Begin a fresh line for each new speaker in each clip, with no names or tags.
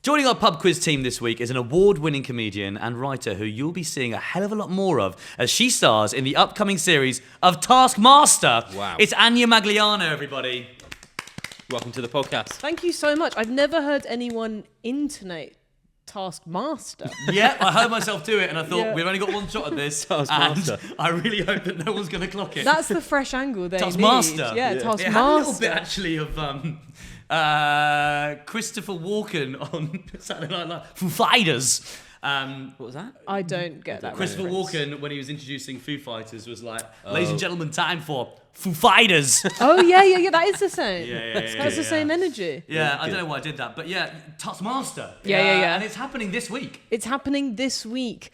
Joining our pub quiz team this week is an award-winning comedian and writer who you'll be seeing a hell of a lot more of as she stars in the upcoming series of Taskmaster.
Wow.
It's Ania Magliano, everybody.
Welcome to the podcast.
Thank you so much. I've never heard anyone intonate Taskmaster.
Yeah, I heard myself do it and I thought,
Yeah.
we've only got one shot at this.
Taskmaster.
And I really hope that no one's going to clock it.
That's the fresh angle they
Taskmaster.
need. Yeah,
It
Taskmaster.
had a little bit, actually, of Christopher Walken on Saturday Night Live. Foo Fighters.
What was that?
I don't get that
Christopher
reference.
Walken, when he was introducing Foo Fighters, was like, ladies and gentlemen, time for Foo Fighters.
Oh, yeah. That is the same.
Yeah,
That's the same energy.
Yeah, I don't know why I did that, but yeah, Taskmaster.
Yeah.
And it's happening this week.
It's happening this week.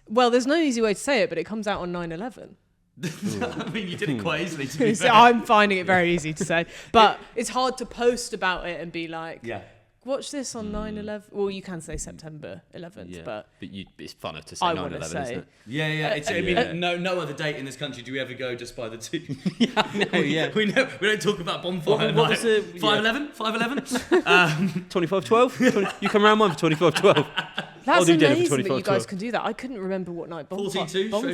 Well, there's no easy way to say it, but it comes out on 9/11.
I mean, you did it quite easily, to be
So
fair.
I'm finding it very easy to say. But it's hard to post about it and be like,
Yeah.
watch this on 9/11. Well, you can say September 11th, but
it's funner to say
I
9/11,
want to
isn't
say...
it?
Yeah. I mean, no other date in this country do we ever go just by the two. We don't talk about bonfire.
What was it?
5/11? 5/11?
25/12? You come around mine for 25/12.
That's
do dinner for
amazing that you
25/12.
guys can do that. I couldn't remember what night bonfire
42,
night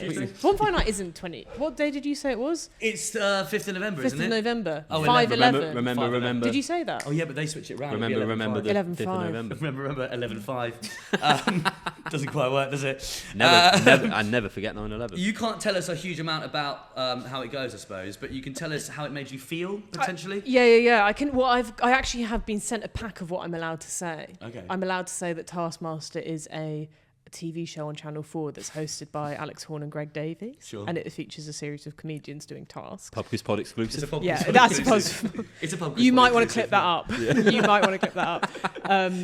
is. Bonfire night isn't 20. What day did you say it was?
It's 5th of November,
5th
isn't
of
it?
November.
Oh,
5/11.
Remember.
Did you say that?
Oh, yeah, but they switch it round.
Remember the 5th
11/5.
of November.
Remember 11/5. Doesn't quite work, does it?
I never forget 9/11.
You can't tell us a huge amount about how it goes, I suppose, but you can tell us how it made you feel, potentially.
Yeah. I can. Well, I actually have been sent a pack of what I'm allowed to say.
Okay.
I'm allowed to say that Taskmaster is a TV show on Channel 4 that's hosted by Alex Horne and Greg Davies.
Sure.
And it features a series of comedians doing tasks.
Pub Quiz Pod exclusive.
It's a pub
Yeah,
quiz
that's
exclusive.
possible.
It's a pub quiz
You
pod
might want to
exclusive.
clip that up. You might want to clip that up.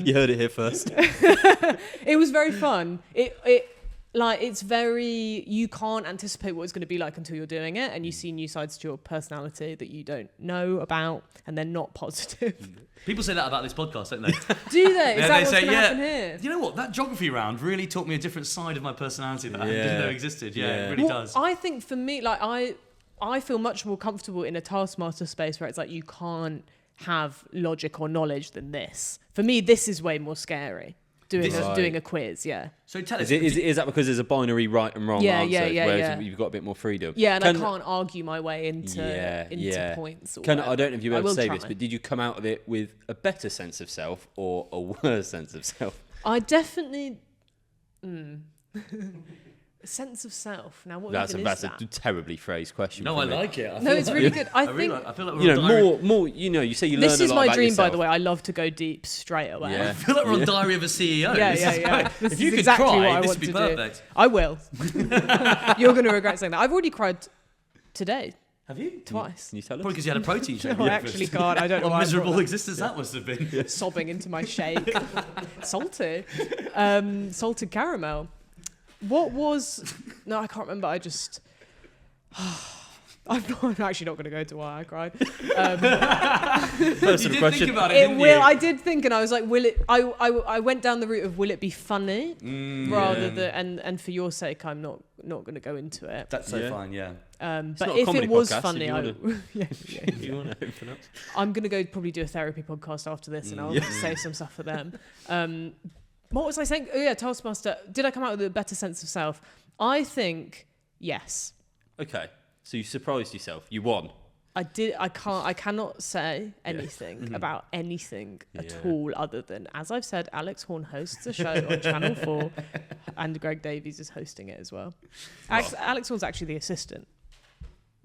You heard it here first.
It was very fun. It's very, you can't anticipate what it's going to be like until you're doing it, and you see new sides to your personality that you don't know about, and they're not positive.
People say that about this podcast, don't they?
Do they? Is that what's
say,
going to happen here?
You know what? That geography round really taught me a different side of my personality that I didn't know existed. Yeah, it really does.
I think for me, like I feel much more comfortable in a Taskmaster space where it's like you can't have logic or knowledge than this. For me, this is way more scary. Doing a quiz, yeah.
So tell us.
Is that because there's a binary right and wrong answer, whereas you've got a bit more freedom?
Yeah, and I can't argue my way into points. Or
I don't know if you'll be able to say
try.
this, but did you come out of it with a better sense of self or a worse sense of self?
I definitely... A sense of self. Now, what
That's
even is that?
a terribly phrased question.
No, I like it.
No, it's really good. I think...
I feel like we're on Diary.
more. You say you learn a lot about yourself.
This is my dream, by the way. I love to go deep straight away.
Yeah.
I feel like we're on Diary of a CEO.
Yeah.
If
This is
you could
exactly
cry,
what I
this
want
would be
to
perfect.
do. I will. You're going to regret saying that. I've already cried today.
Have you?
Twice.
Can you tell us?
Probably because you had a protein shake.
No, I actually can't. I don't know
What
why I
miserable
brought that.
existence that must have been.
Sobbing into my shake. Salty. Salted caramel. What was... No, I can't remember. I just... I'm actually not going to go to why I cried.
Personal
You did
question.
think about it,
It
didn't
will.
you?
I did think, and I was like, "Will it?" I went down the route of, "Will it be funny?" rather than, and for your sake, I'm not going to go into it.
That's so fine, yeah.
But
not a
if
comedy
it was
podcast,
funny,
if you wanna open up.
I'm going to go probably do a therapy podcast after this, and I'll say some stuff for them. What was I saying? Oh yeah, Taskmaster. Did I come out with a better sense of self? I think yes.
Okay, so you surprised yourself. You won.
I did. I cannot say anything about anything at all other than, as I've said, Alex Horne hosts a show on Channel 4, and Greg Davies is hosting it as well. Alex Horne's actually the assistant.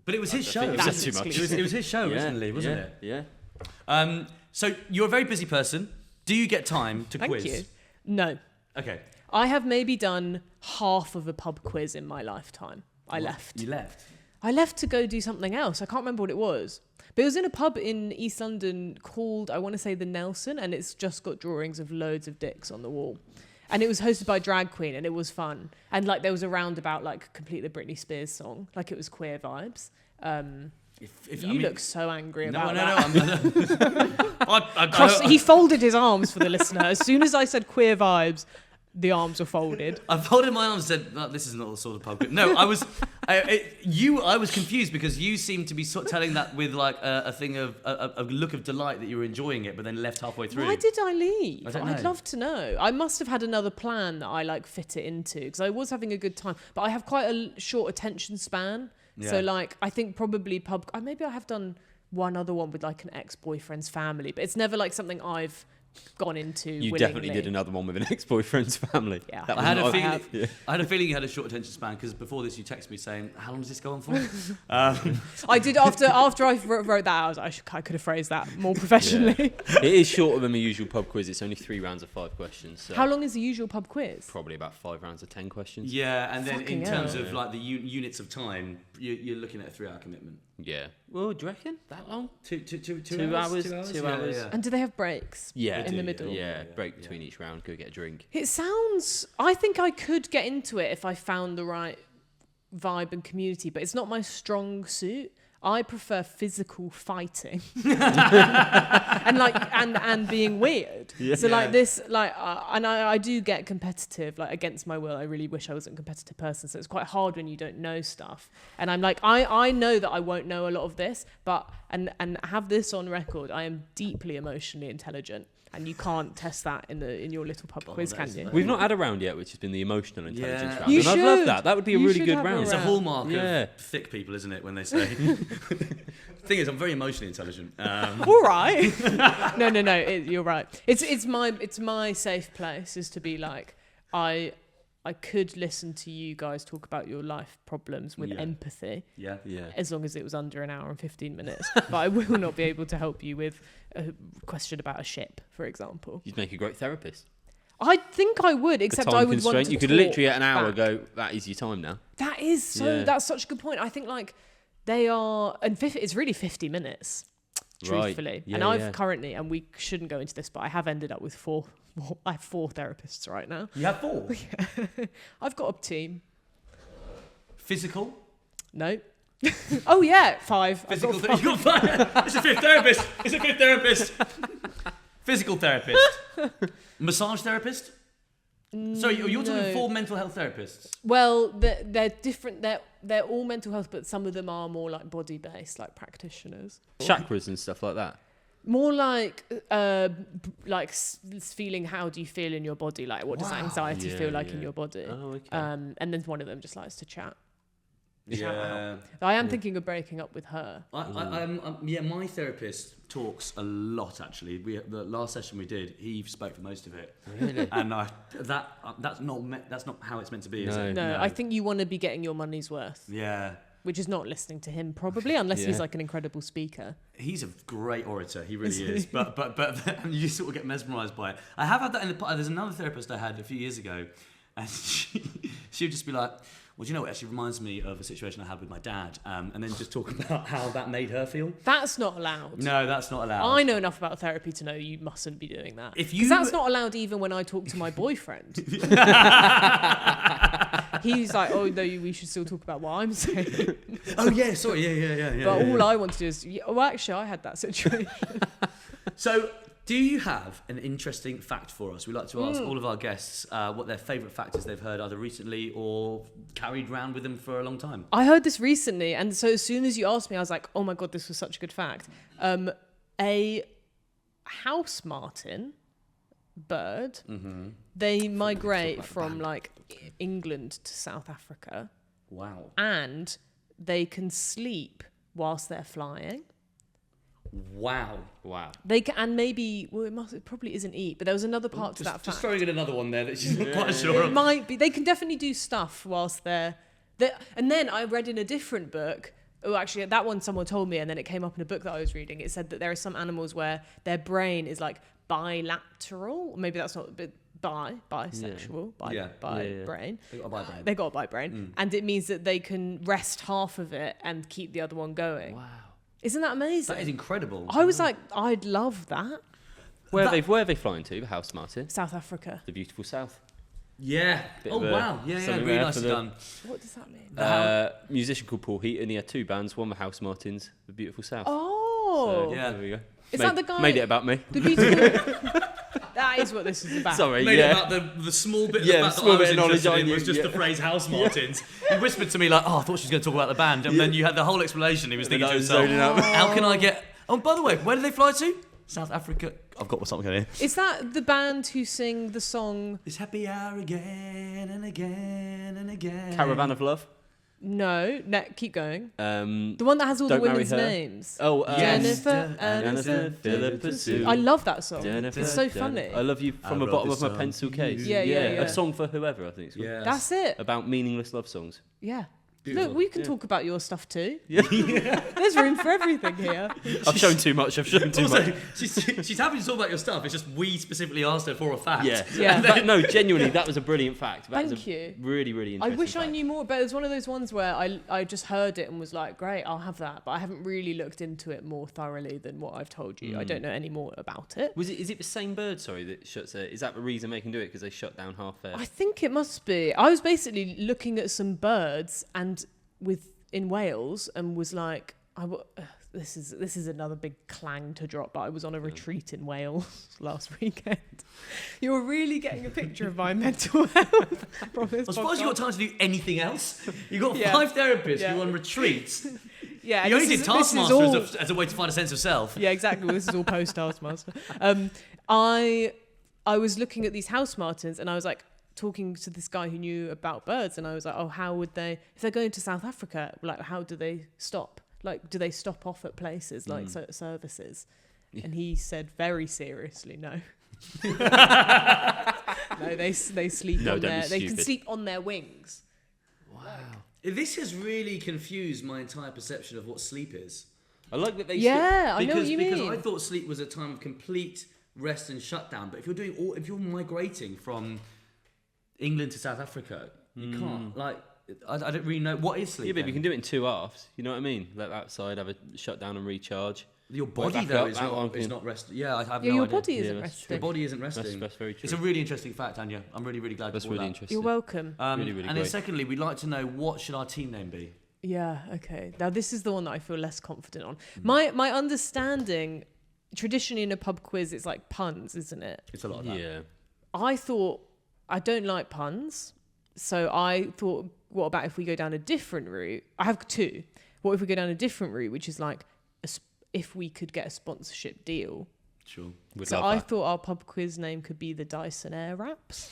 But it was his show.
That's too much.
It was his show originally, wasn't it?
Yeah.
So you're a very busy person. Do you get time to quiz?
Thank you. No.
Okay.
I have maybe done half of a pub quiz in my lifetime. I left.
You left?
I left to go do something else. I can't remember what it was. But it was in a pub in East London called, I want to say, the Nelson, and it's just got drawings of loads of dicks on the wall. And it was hosted by Drag Queen, and it was fun. And like there was a roundabout, like complete the Britney Spears song, like it was queer vibes. You look so angry about that.
No.
He folded his arms for the listener. As soon as I said queer vibes, the arms were folded.
I folded my arms and said, "This is not the sort of pub quiz." No, I was, I was confused because you seemed to be sort of telling that with like a thing of a look of delight that you were enjoying it, but then left halfway through.
Why did I leave?
I don't know.
I'd love to know. I must have had another plan that I like fit it into because I was having a good time, but I have quite a short attention span.
Yeah.
So like, I think probably maybe I have done one other one with like an ex-boyfriend's family, but it's never like something I've gone into.
You
willingly.
definitely did another one with an ex-boyfriend's family.
Yeah.
That
I had
was
a
not-
feeling. I had a feeling you had a short attention span because before this you texted me saying, "How long does this go on for?"
I did after I wrote that. I was like, I could have phrased that more professionally.
It is shorter than the usual pub quiz. It's only 3 rounds of 5 questions. So
How long is the usual pub quiz?
Probably about 5 rounds of 10 questions.
Yeah, and then
Fucking
in terms
hell.
of like the units of time, you're looking at a 3-hour commitment.
Yeah. Well, do you reckon that long?
Two
2
hours.
hours. 2
Yeah,
hours.
yeah.
And do they have breaks?
Yeah.
In the middle.
Yeah. Break between each round. Go get a drink.
It sounds. I think I could get into it if I found the right vibe and community, but it's not my strong suit. I prefer physical fighting and being weird.
Yeah.
So like this, and I do get competitive, like against my will. I really wish I wasn't a competitive person. So it's quite hard when you don't know stuff. And I'm like, I know that I won't know a lot of this, but and have this on record. I am deeply emotionally intelligent. And you can't test that in your little pub quiz, can you?
We've not had a round yet, which has been the emotional intelligence
Yeah.
round.
You
and I'd love
should.
that. That would be a
You
really
should
good
have a
round.
It's a hallmark
Yeah.
of thick people, isn't it? When they say. Thing is, I'm very emotionally intelligent.
All right. No. You're right. It's my safe place is to be like I could listen to you guys talk about your life problems with empathy.
Yeah.
As long as it was under an hour and 15 minutes. But I will not be able to help you with a question about a ship, for example.
You'd make a great therapist.
I think I would, except
time
I would want
constraint.
to
You could
talk
literally at an hour
back.
go, that is your time now.
That is so.
Yeah.
That's such a good point. I think like they are, and it's really 50 minutes, truthfully.
Right. Yeah,
and I've
yeah.
currently, and we shouldn't go into this, but I have ended up with four. I have 4 therapists right now.
You have 4.
I've got a team.
Physical.
No. Oh yeah, 5. I've
Physical.
got 5.
You got 5. It's a 5th therapist. It's a 5th therapist. Physical therapist. Massage therapist. Sorry, you're talking
No.
4 mental health therapists.
Well, they're different. They're all mental health, but some of them are more like body based, like practitioners.
Chakras and stuff like that.
More like feeling. How do you feel in your body? Like, what does anxiety
Yeah,
feel like in
yeah.
your body?
Oh, okay.
And then one of them just likes to chat.
Yeah.
I am thinking of breaking up with her.
My therapist talks a lot. Actually, the last session we did, he spoke for most of it.
Really?
And that's not how it's meant to be, is
No.
it?
No, I think you want to be getting your money's worth,
Yeah.
which is not listening to him probably, unless he's
Yeah.
like an incredible speaker.
He's a great orator. He really is. But you sort of get mesmerised by it. I have had that in the past. There's another therapist I had a few years ago, and she would just be like, "Well, do you know what? It actually reminds me of a situation I had with my dad," and then just talk about how that made her feel.
That's not allowed.
No, that's not allowed.
I know enough about therapy to know you mustn't be doing that.
If
Because
you-
that's not allowed even when I talk to my boyfriend. He's like, oh, no, we should still talk about what I'm saying.
Oh yeah, sorry, yeah.
But all I want to do is, well, actually, I had that situation.
So, do you have an interesting fact for us? We like to ask all of our guests what their favourite fact is they've heard either recently or carried around with them for a long time.
I heard this recently, and so as soon as you asked me, I was like, oh my God, this was such a good fact. A house martin bird, they migrate from like England to South Africa,
Wow.
and they can sleep whilst they're flying.
Wow.
Wow.
They can, and maybe, well, it probably isn't eat, but there was another part to that
Just
fact.
throwing in another one there that she's not quite sure
It
of.
might be. They can definitely do stuff whilst they're. And then I read in a different book. Oh, actually, that one someone told me, and then it came up in a book that I was reading. It said that there are some animals where their brain is like bilateral. Or maybe that's not, but bisexual,
Yeah.
brain.
They got a bi-brain.
They got a bi brain, and it means that they can rest half of it and keep the other one going.
Wow.
Isn't that amazing?
That is incredible.
I was like, I'd love that.
Where are they flying to? The house martin?
South Africa.
The beautiful south.
Yeah.
Bit
Oh
of a-
wow. Yeah.
something
Really
there
nicely
for the-
done.
What does that mean?
Musician called Paul Heaton. He had 2 bands. One the House Martins, The Beautiful South.
Oh.
So,
Yeah.
there we go.
Is that the guy-
Made it about me.
The beautiful. That is what this is about.
Sorry,
Made
yeah.
it about the small bit of
Yeah,
the fact that
small
I was
bit of knowledge
interested
I
in
knew,
was just
yeah.
the phrase House Martins. He whispered to me like, oh, I thought she was going to talk about the band. And then you had the whole explanation. He was thinking
I
to
was
himself,
zoning out.
how can I get... Oh, by the way, where do they fly to? South Africa. I've got something here.
Is that the band who sing the song?
It's happy hour again and again and again.
Caravan of Love.
No, keep going.
The
The one that has all the
Don't Marry
women's
Her.
names.
Oh,
Jennifer
Jennifer, Philippa Sue.
I love that song.
Jennifer,
It's so
Jennifer.
funny.
I love you from
I
the
wrote
bottom
this
of my
song.
pencil case.
Yeah.
A song for whoever, I think it's called.
Yeah.
That's it.
About meaningless love songs.
Yeah.
Beautiful.
Look, we can talk about your stuff too.
Yeah.
There's room for everything here.
I've shown too much.
Also, she's happy to talk about your stuff. It's just we specifically asked her for a fact.
Yeah.
Yeah.
But no, genuinely, that was a brilliant fact. That was
Thank
a
you.
Really, really
I
interesting
wish I
fact.
knew more, but it was one of those ones where I just heard it and was like, great, I'll have that. But I haven't really looked into it more thoroughly than what I've told you. I don't know any more about it.
Is it the same bird, sorry, that shuts it? Is that the reason they can do it? Because they shut down half their...
I think it must be. I was basically looking at some birds and in Wales and was like, this is another big clang to drop, but I was on a retreat in Wales last weekend. You're really getting a picture of my mental health from this
I suppose you've got
podcast.
time to do anything else. You've got
Yeah.
5 therapists,
Yeah.
you're on retreats.
Yeah,
You only
this
did
is- this is
Taskmaster
all-
as a way to find a sense of self.
Yeah, exactly. Well, this is all post Taskmaster. I was looking at these house martins and I was like talking to this guy who knew about birds and I was like, oh, how would they, if they're going to South Africa, like how do they stop? Like, do they stop off at places like services?
Yeah.
And he said very seriously, no. No, they sleep
No,
on
don't
their,
be
they can
stupid.
sleep on their wings.
Wow.
This has really confused my entire perception of what sleep is.
I like that they...
Yeah, I know what you
Because
mean.
I thought sleep was a time of complete rest and shutdown. But if you're migrating from England to South Africa, you can't. Like, I don't really know what is sleep.
Yeah, but
then?
you can do it in 2 halves. You know what I mean? Let that side have a shutdown and recharge.
Your
Wake
body
back
though
up,
is
that one
not, is
can-
not resting. Yeah, I have
Yeah,
no
your
idea.
body isn't
Yeah, that's
resting.
Your body isn't resting.
That's very true.
It's a really interesting fact, Anya. I'm really, really glad
That's
you brought
really
that.
interesting.
You're welcome.
Really, really
and then
great.
secondly, we'd like to know, what should our team name be?
Yeah, okay. Now this is the one that I feel less confident on. My understanding, traditionally in a pub quiz, it's like puns, isn't it?
It's a lot of that.
Yeah.
I thought, I don't like puns, so I thought, what about if we go down a different route? I have 2. What if we go down a different route, which is like, if we could get a sponsorship deal?
Sure.
We'd
So
love
I
that.
thought our pub quiz name could be the Dyson Air Wraps.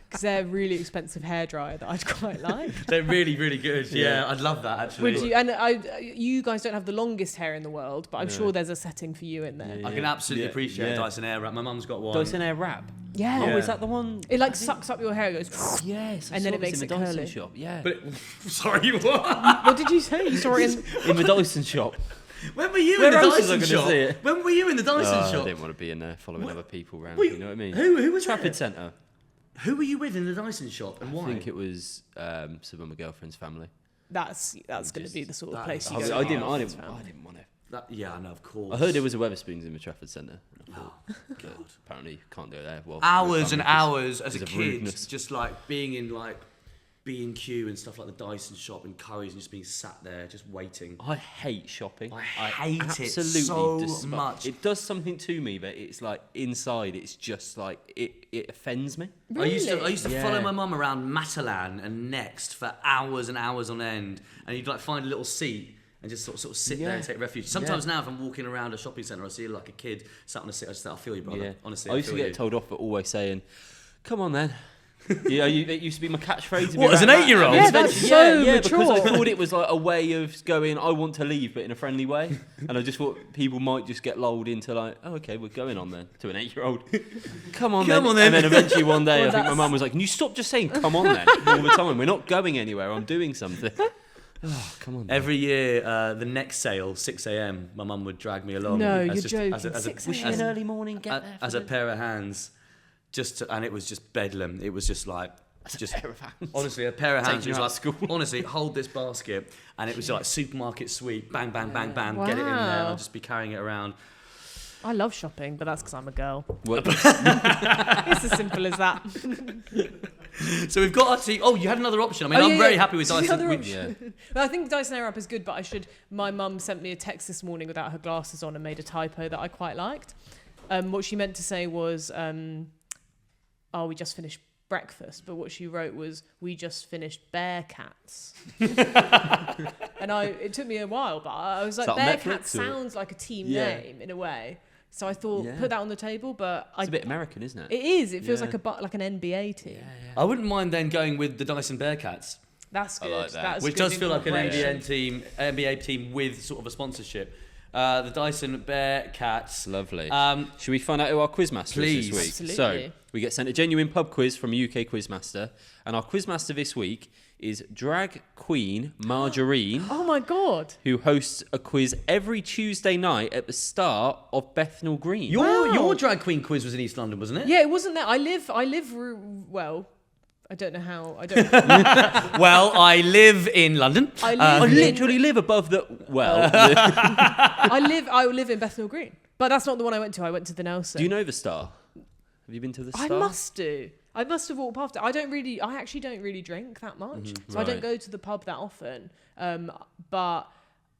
Because they're a really expensive hairdryer that I'd quite like.
They're really, really good. Yeah, I'd love that actually.
Would you? And you guys don't have the longest hair in the world, but I'm sure there's a setting for you in there.
Yeah.
I can absolutely
Yeah,
appreciate
yeah.
a Dyson Airwrap. My mum's got one.
Dyson Air Wrap.
Yeah.
Oh,
Yeah.
is that the one?
It like sucks up your hair. It goes.
Yes. I
And then
saw
it
this
makes
in
it
the Dyson
curly.
shop. Yeah.
But sorry, what?
What did you say? You saw it in.
in the Dyson shop.
When were you
Where
in the
else was I
Dyson
gonna
shop?
see it?
When were you in the Dyson
I
shop?
didn't want to be in there following other people around.
Wait,
You know what I mean?
Who was
Trafford
there?
Centre.
Who were you with in the Dyson shop and why?
I think it was some of my girlfriend's family.
That's going to be the sort of
that-
place you
I-
go.
I
to
didn't-
with
I
friends,
didn't
family.
want it.
Yeah, I know, of course.
I heard there was a Wetherspoons in the Trafford Centre.
Oh, God.
Apparently you can't go there. Well,
Hours and
because-
hours as a
because of
kid,
rudeness.
just like being in like B&Q and stuff like the Dyson shop and Curry's and just being sat there just waiting.
I hate shopping.
I hate it
absolutely
so
despise-
much.
It does something to me, but it's like inside. It's just like it offends me.
I used to
Yeah.
follow my mum around Matalan and Next for hours and hours on end, and you'd like find a little seat and just sort of sit there and
Yeah.
take refuge. Sometimes now, if I'm walking around a shopping centre, I see like a kid sat on a seat. I just think, I feel you, brother.
Yeah.
Honestly,
I used to
feel
get
you.
told off for always saying, "Come on, then." It used to be my catchphrase.
What, as an 8-year-old?
Yeah, that's so
because I
mature.
thought it was like a way of going, I want to leave, but in a friendly way. And I just thought people might just get lulled into like, oh, okay, we're going on then, to an 8-year-old. Come on then.
on then.
And then eventually one day,
Well,
I think my
that's-
mum was like, can you stop just saying, come on then, all the time? We're not going anywhere, I'm doing something. Oh, come on then.
Every year, the next sale, 6 a.m., my mum would drag me along.
No,
as
you're
just-
joking.
As a,
6
Was she
a.m.
an early morning get there?
as a pair of hands, and it was just bedlam. It was just like, just
pair of hands.
honestly, a pair of hands.
Taking
It was
you
like,
out of school.
honestly, hold this basket, and it was like supermarket sweep, bang, bang, bang, bang, get it in there, and
Wow.
I'd just be carrying it around.
I love shopping, but that's because I'm a girl.
What-
It's as simple as that.
So we've got our team. Oh, you had another option. I mean, I'm very happy with
The
Dyson.
other
We-
option.
yeah.
Well, I think Dyson Airwrap is good, but my mum sent me a text this morning without her glasses on and made a typo that I quite liked. What she meant to say was, "Oh, we just finished breakfast," but what she wrote was, "We just finished Bear Cats." And it took me a while, but I was like, Bear Cats sounds like a team name in a way. So I thought, put that on the table, but
it's a bit American, isn't it?
It is. It feels like an NBA team.
I wouldn't mind then going with the Dyson Bearcats.
That's good.
I like that.
That's
Which
good
does feel like an
incorporation.
NBA team with sort of a sponsorship. The Dyson Bearcats.
Lovely. Should we find out who our quizmaster
Please.
is this week?
Absolutely.
So we get sent a genuine pub quiz from a UK quizmaster, and our quizmaster this week is Drag Queen Margarine.
Oh my God.
Who hosts a quiz every Tuesday night at the Star of Bethnal Green.
Your drag queen quiz was in East London, wasn't it?
Yeah, it wasn't there. I live. Well, I don't know how. I don't.
Well, I live in London.
I literally live above the... Well...
I live in Bethnal Green, but that's not the one I went to. I went to the Nelson.
Do you know the Star? Have you been to the Star?
I must do. I must have walked past it. I actually don't really drink that much, so I don't go to the pub that often. But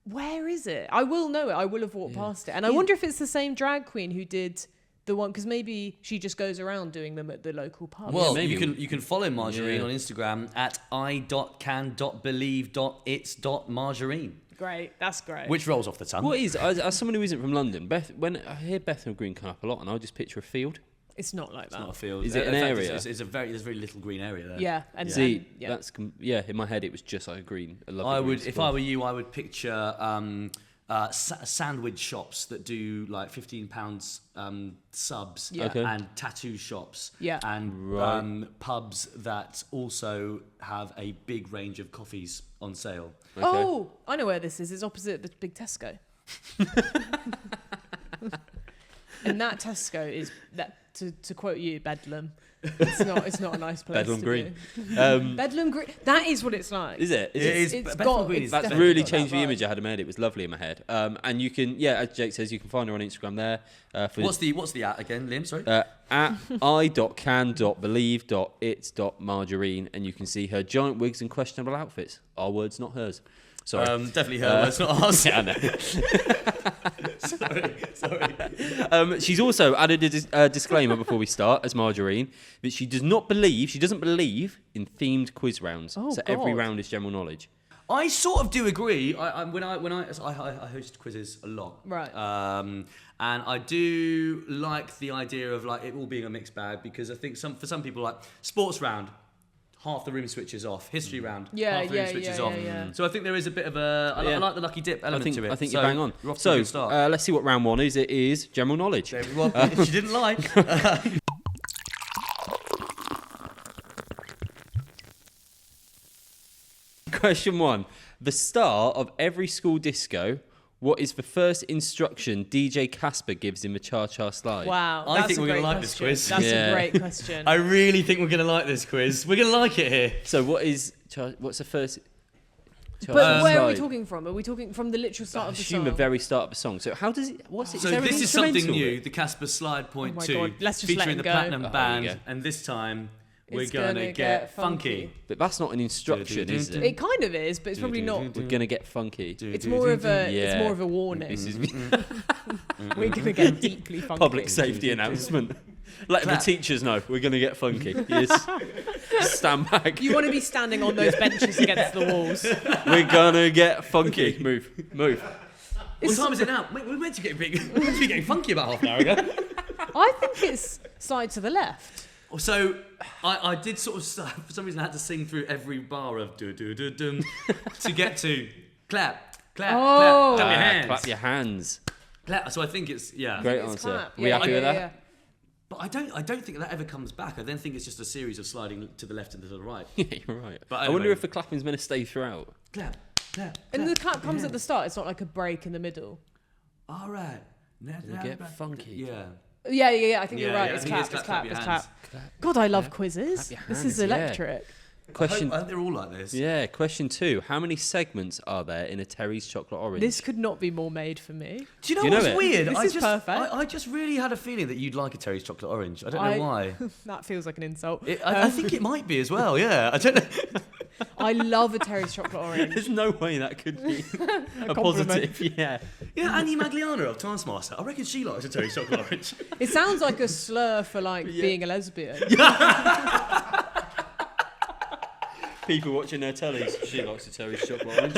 where is it? I will know it. I will have walked past it, and I wonder if it's the same drag queen who did the one, because maybe she just goes around doing them at the local pub.
Well,
maybe.
you can follow Margarine on Instagram at i.can.believe.its.margarine.
Great, that's great.
Which rolls off the tongue.
What is, as someone who isn't from London, when I hear Bethnal Green come up a lot, and I just picture a field.
It's not like that.
It's not a field.
Is it an area?
There's very little green area there.
Yeah, and
See,
yeah.
that's in my head it was just like a green. A lovely
I
green
would, if
square.
I were you, I would picture sandwich shops that do like £15 subs, and tattoo shops, and pubs that also have a big range of coffees on sale.
Okay. Oh, I know where this is. It's opposite the big Tesco. And that Tesco is that. To quote you, Bedlam. It's not a nice place.
Bedlam Green.
Bedlam Green. That is what it's like.
Is it? That's really changed the image I had in my head. It was lovely in my head. And you can, as Jake says, you can find her on Instagram there.
What's the at again, Liam? Sorry.
At i.can.believe.its.margarine, and you can see her giant wigs and questionable outfits. Our words, not hers. Sorry.
Definitely her words, not ours.
Yeah, I know.
Sorry.
She's also added a disclaimer before we start, as Margarine, that she doesn't believe in themed quiz rounds. So every round is general knowledge.
I sort of do agree. I host quizzes a lot,
right?
And I do like the idea of like it all being a mixed bag, because I think for some people, like sports round, half the room switches off. History round, half the room switches off.
Yeah.
So I think there is a bit of I like the lucky dip element to it.
I think you're bang on.
You're off to a good start.
Let's see what round one is. It is general knowledge.
She didn't like.
Question 1. The star of every school disco, what is the first instruction DJ Casper gives in the cha-cha slide?
Wow.
I think we're going to like this quiz.
That's a great question.
I really think we're going to like this quiz. We're going to like it here.
So what's the first...
But where are we talking from? Are we talking from the literal start of the song?
I assume the very start of the song. So how does it... What's it?
So this is something new. The Casper Slide Point 2.
God. Let's just
featuring
let
the
it go.
Platinum Band. And this time... We're gonna get funky.
But that's not an instruction, is it?
It kind of is, but it's probably not.
We're gonna get funky.
It's more of a warning. We're gonna get deeply funky.
Public safety announcement. Let the teachers know we're gonna get funky. Yes. Stand back.
You want to be standing on those benches against the walls.
We're gonna get funky. Move.
What time is it now? We're meant to be getting funky about half an hour ago.
I think it's side to the left.
So I did sort of, for some reason I had to sing through every bar of do-do-do-dum to get to clap, clap, clap your hands.
Clap your hands.
Clap. So I think it's,
Great answer.
Clap.
We happy with that?
Yeah.
But I don't think that ever comes back. I then think it's just a series of sliding to the left and to the right.
Yeah, you're right.
But
I wonder if the clapping's meant to stay throughout.
Clap, clap,
and the clap comes at the start. It's not like a break in the middle.
All right.
Get funky.
Yeah.
Yeah. I think you're right.
Yeah,
it's
I think
clap.
it's
It's
clap.
clap. God, I love quizzes.
Clap your
This
hands,
is electric.
Question.
I think they're all like this.
Yeah. Question 2. How many segments are there in a Terry's chocolate orange?
This could not be more made for me.
Do you know what's weird?
This is perfect.
I just really had a feeling that you'd like a Terry's chocolate orange. I don't know why.
That feels like an insult.
I think it might be as well. Yeah. I don't know.
I love a Terry's chocolate orange.
There's no way that could be a positive. Yeah.
Yeah, Ania Magliano of Taskmaster. I reckon she likes a Terry's chocolate orange.
It sounds like a slur for like being a lesbian.
People watching their tellies. She likes a Terry's chocolate orange.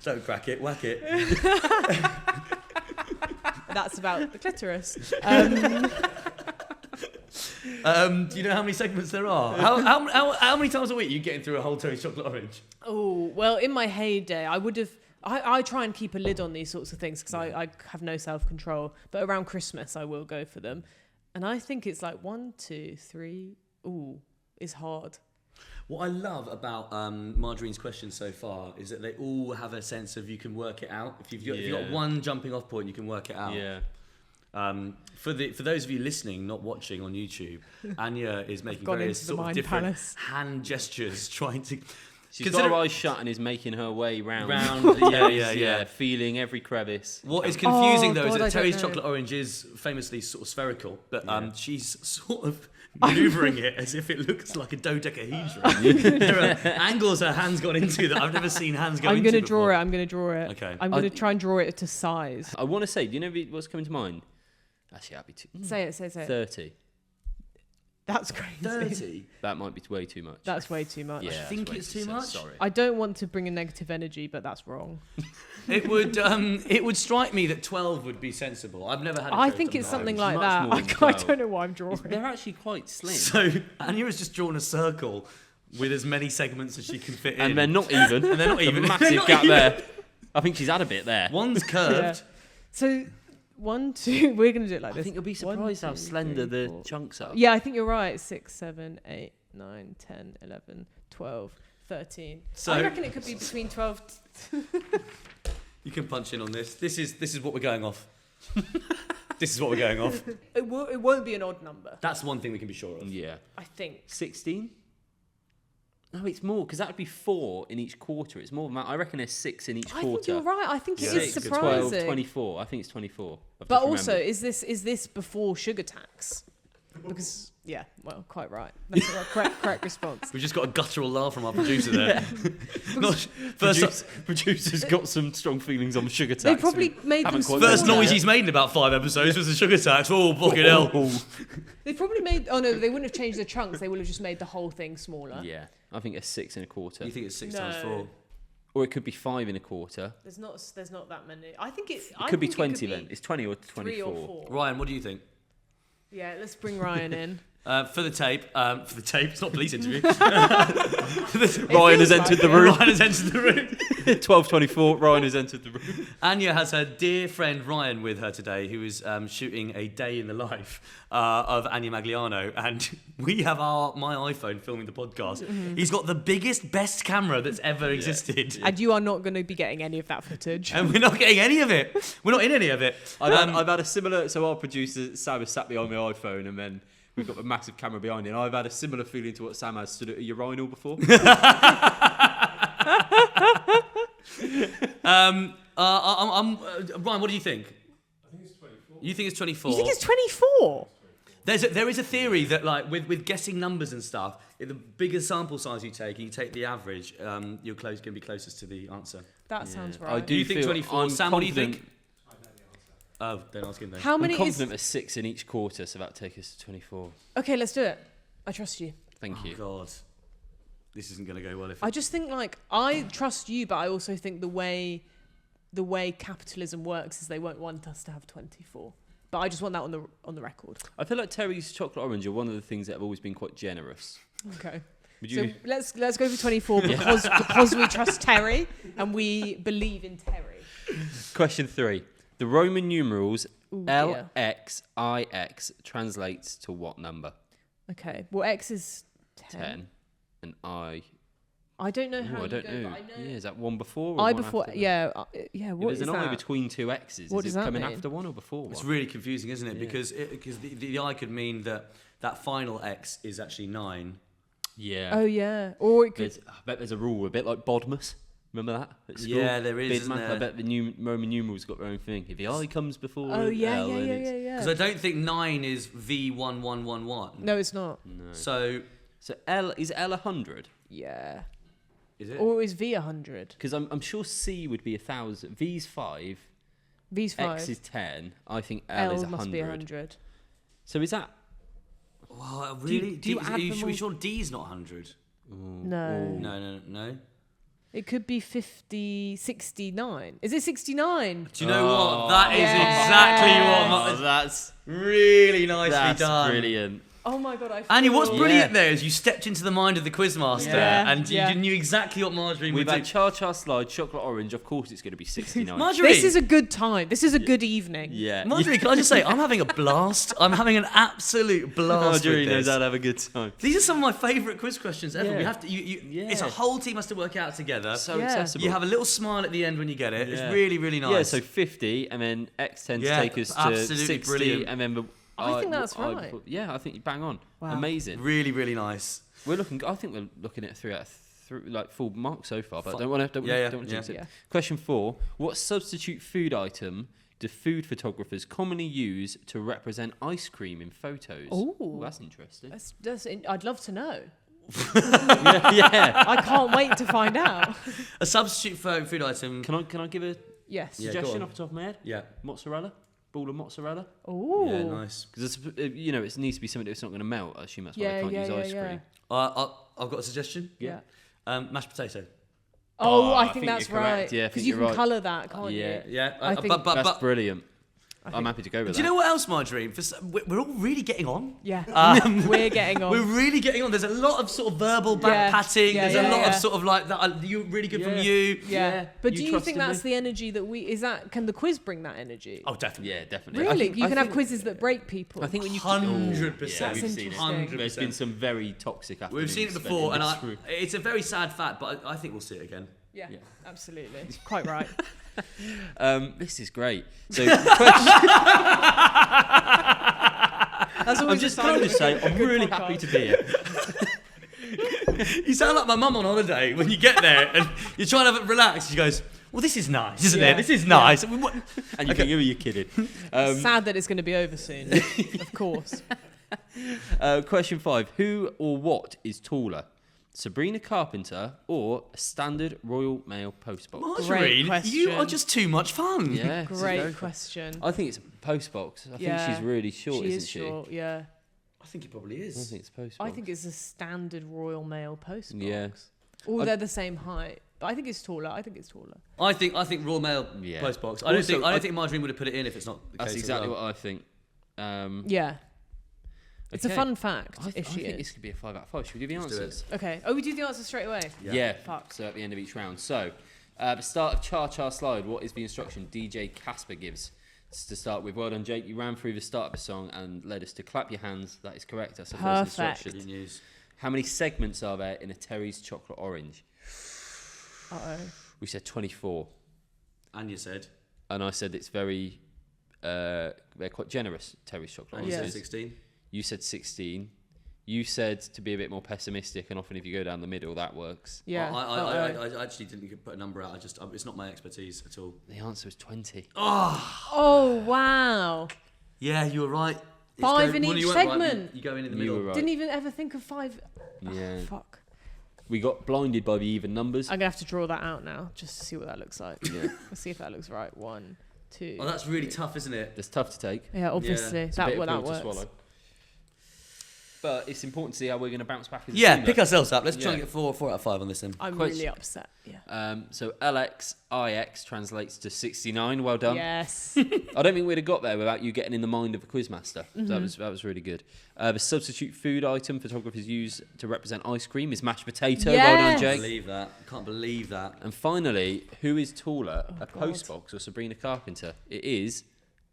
Don't crack it, whack it.
That's about the clitoris.
Do you know how many segments there are? How many times a week are you getting through a whole Terry's chocolate orange?
Oh, well, in my heyday, I would have. I try and keep a lid on these sorts of things because I have no self-control. But around Christmas, I will go for them. And I think it's like 1, 2, 3. Ooh, it's hard.
What I love about Margarine's questions so far is that they all have a sense of you can work it out. If you've got one jumping off point, you can work it out.
Yeah.
For those of you listening, not watching on YouTube, Anya is making various sort of different hand gestures, trying to.
She's got her eyes shut and is making her way round. Yeah, feeling every crevice.
What is confusing though is that Terry's chocolate orange is famously sort of spherical, but she's sort of manoeuvring it as if it looks like a dodecahedron. There are angles her hands got into that I've never seen hands go into.
I'm going to draw it.
Okay.
I'm going to try and draw it to size.
I want to say, do you know what's coming to mind? Actually, that'd be too.
Say it.
30.
That's crazy.
30?
That might be way too much.
That's way too much.
I think it's too much.
Sorry.
I don't want to bring a negative energy, but that's wrong.
It would strike me that 12 would be sensible. I've never had.
I think it's something like
much
that.
more than
I
12.
don't know why I'm drawing.
They're actually quite slim.
So Anya has just drawn a circle with as many segments as she can fit in,
And they're not even.
And they're not even.
There's a massive gap there. I think she's had a bit there.
One's curved.
Yeah. So 1, 2. We're going to do it like this.
I think you'll be surprised how slender the chunks are.
Yeah, I think you're right. 6, 7, 8, 9, 10, 11, 12, 13.
So
I reckon it could be between 12.
You can punch in on this. This is what we're going off. This is what we're going off.
It won't be an odd number.
That's one thing we can be sure of.
Yeah.
I think.
16? No, it's more, because that would be 4 in each quarter. It's more than that. I reckon there's 6 in each quarter.
I think you're right. I think it is
6,
surprising.
12, 24. I think it's 24.
But also, is this before sugar tax? Because quite right. That's the correct response.
We've just got a guttural laugh from our producer there.
Producer's got some strong feelings on sugar tax.
They probably made them smaller.
First noise he's made in about 5 episodes was the sugar tax. Oh, fucking hell.
They probably made. Oh no, they wouldn't have changed the chunks. They would have just made the whole thing smaller.
Yeah, I think it's 6 1/4.
You think it's 6 times 4?
Or it could be 5 1/4.
There's not that many. I think it
could be 20 then. It's 20 or 24.
3 or 4.
Ryan, what do you think?
Yeah, let's bring Ryan in.
For the tape, it's not a police interview.
Ryan has entered the room.
Ryan has entered the room.
12:24. Ryan has entered the room.
Anya has her dear friend Ryan with her today, who is shooting a day in the life of Ania Magliano, and we have my iPhone filming the podcast. Mm-hmm. He's got the biggest, best camera that's ever existed,
and you are not going to be getting any of that footage.
And we're not getting any of it. We're not in any of it.
I've had a similar. So our producer Sam has sat behind my iPhone, and then we've got a massive camera behind it. And I've had a similar feeling to what Sam has stood at a urinal before.
Ryan, what do you think?
I think it's 24.
You think it's 24?
You think it's 24?
There is a theory that, like, with guessing numbers and stuff, the bigger sample size you take, and you take the average, you're going to be closest to the answer.
That sounds right.
I do
think 24. Sam, what do you think? Oh, don't ask him then.
How many
I'm confident of 6 in each quarter, so that take us to 24.
Okay, let's do it. I trust you.
Thank you.
God, this isn't going to go well.
I just think, like, I trust you, but I also think the way capitalism works is they won't want us to have 24. But I just want that on the record.
I feel like Terry's chocolate orange are one of the things that have always been quite generous.
Okay.
Would you?
So let's go for 24 because we trust Terry and we believe in Terry.
Question 3. The Roman numerals
Ooh, dear.
LXIX translates to what number?
Okay. Well, X is 10.
And I.
I don't know how
I don't know.
But I know.
Yeah, is that one before? Or
I
one
before.
after?
Yeah. What
There's
is
an I
that?
between 2 X's.
What
is
does
it
that
coming
mean?
after one or before one?
It's really confusing, isn't it?
Yeah.
Because the I could mean that final X is actually 9.
Yeah.
Oh yeah. Or it could.
I bet there's a rule a bit like Bodmus. Remember that? At school?
Yeah, there is, isn't
Bismarck,
there?
I bet the Roman numerals got their own thing. If the I comes before
Oh yeah,
L, then it's...
yeah.
Because I don't think 9 is V1111.
No, it's not.
No.
So
L is L 100?
Yeah.
Is it?
Or is V 100?
Because I'm sure C would be 1,000. V's 5.
V's 5.
X is 10. I think L is 100.
must be 100.
So is that...
Well, really?
do you add
are you
them all?
sure D's not 100?
No.
No.
It could be 69. Is it 69?
Do you know what? That is
Yeah.
exactly what.
That's
Really nicely done.
brilliant.
Oh my god, I feel...
Annie, what's brilliant there is you stepped into the mind of the Quizmaster
Yeah.
and
Yeah.
you knew exactly what Margarine
We've
would
had
do.
Cha-Cha Slide, Chocolate Orange. Of course it's going to be 69.
Margarine,
This is a good time. This is a good evening.
Yeah.
Margarine, can I just say, I'm having a blast. I'm having an absolute blast
Marjorie
with
knows
this.
how to have a good time.
These are some of my favourite quiz questions ever.
Yeah.
We have to. It's a
Yeah.
whole team has to work out together.
So
Yeah.
accessible.
You have a little smile at the end when you get it.
Yeah.
It's really, really nice.
Yeah, so 50, and then X tends
Yeah,
to take us to
absolutely
60,
brilliant.
and then...
I think that's right.
Yeah, I think you bang on.
Wow.
Amazing.
really, really nice.
I think we're looking at 3 out of 3, like full mark so far, but don't want to jinx it.
Yeah.
Question 4: what substitute food item do food photographers commonly use to represent ice cream in photos?
Ooh.
That's interesting.
I'd love to know.
yeah.
I can't wait to find out.
A substitute food item.
Can I give a
Yes.
Yeah, go
suggestion
on.
off the top of my head?
Yeah.
Mozzarella. Ball of mozzarella.
Ooh.
Yeah, nice.
Because it needs to be something that's not going to melt. I assume that's why they can't use ice cream.
I've got a suggestion.
Yeah.
Mashed potato.
Oh, I
I
think
think
that's
you're correct.
right.
Yeah, I
Because
think
you
you're
can
right.
colour that, can't
Yeah.
you?
Yeah,
I think
That's brilliant. I'm happy to go with
do you
that.
know what else, Margarine? We're all really getting on.
Yeah. We're getting on.
We're really getting on. There's a lot of sort of verbal back patting.
Yeah,
There's a
yeah,
lot of
yeah.
sort of like that. You're really good from
Yeah.
you.
Yeah. But do you
trusted
think that's
me.
the energy that can the quiz bring that energy?
Oh, definitely.
Yeah, definitely.
Really?
I
you can have
think-
quizzes that break people.
I think when you
100%.
That's
we've seen it.
interesting.
There's been some very toxic afternoons.
We've seen it
spent
before,
in
and
this room.
it's a very sad fact, but I think we'll see it again.
Yeah,
Yeah.
absolutely. Quite right.
This is great. So,
That's
I'm just trying to say, I'm really happy to be here.
You sound like my mum on holiday when you get there and you're trying to relax. She goes, "Well, this is nice, isn't
Yeah.
it? This is nice."
And you think, who are you kidding?
Sad that it's going to be over soon. Of course.
Question 5: who or what is taller, Sabrina Carpenter or a standard Royal Mail postbox?
Margarine,
question.
you are just too much fun.
Yeah, this is
Great
very-
question.
I think it's a postbox. I think
Yeah.
she's really short,
She
isn't
is
she?
short, yeah.
I think it probably
I
is.
think it's a postbox.
I think it's a standard Royal Mail postbox.
Yeah.
Or they're the same height. But I think it's taller. I think
I think Royal Mail
Yeah.
postbox. I don't
Also,
think Margarine would have put it in if it's not the
That's
case as
exactly
well.
what I think.
Yeah. It's a
Okay.
fun fact,
I
if
think
she
this
is.
could be a 5 out of 5. Should we do the
Let's do it.
answers?
Okay. Oh, we do the answer straight away?
Yeah.
Fuck.
So at the end of each round. So, the start of Cha-Cha Slide, what is the instruction DJ Casper gives? To start with, well done, Jake. You ran through the start of the song and led us to clap your hands. That is correct. That's the first
Perfect.
instruction.
Good news.
How many segments are there in a Terry's Chocolate Orange?
Uh-oh.
We said 24.
Anya said.
And I said it's very, they're quite generous, Terry's Chocolate
Anya
Oranges.
said 16.
You said 16. You said to be a bit more pessimistic, and often if you go down the middle, that works.
Yeah.
I actually didn't put a number out. It's not my expertise at all.
The answer is 20.
Oh, wow.
Yeah, you were right.
5 in each
you weren't right.
segment.
You go in the
You
middle.
were right.
Didn't even ever think of 5.
Yeah.
Oh, fuck.
We got blinded by the even numbers.
I'm going to have to draw that out now, just to see what that looks like.
Yeah.
Let's see if that looks right. 1, 2.
Oh, that's really tough, isn't it?
That's tough to take.
Yeah, obviously.
It's a bit of
That
pill to
works.
swallow. But it's important to see how we're going to bounce back as a
Yeah,
team,
pick
though.
ourselves up. Let's try
Yeah.
and get 4 out of 5 on this then.
I'm
Quite-
really upset. Yeah.
So LXIX translates to 69. Well done.
Yes.
I don't think we'd have got there without you getting in the mind of a quizmaster.
Mm-hmm.
So that was really good. The substitute food item photographers use to represent ice cream is mashed potato. Well done,
Yes.
Jake.
Believe that. Can't believe that.
And finally, who is taller, a
God.
postbox or Sabrina Carpenter? It is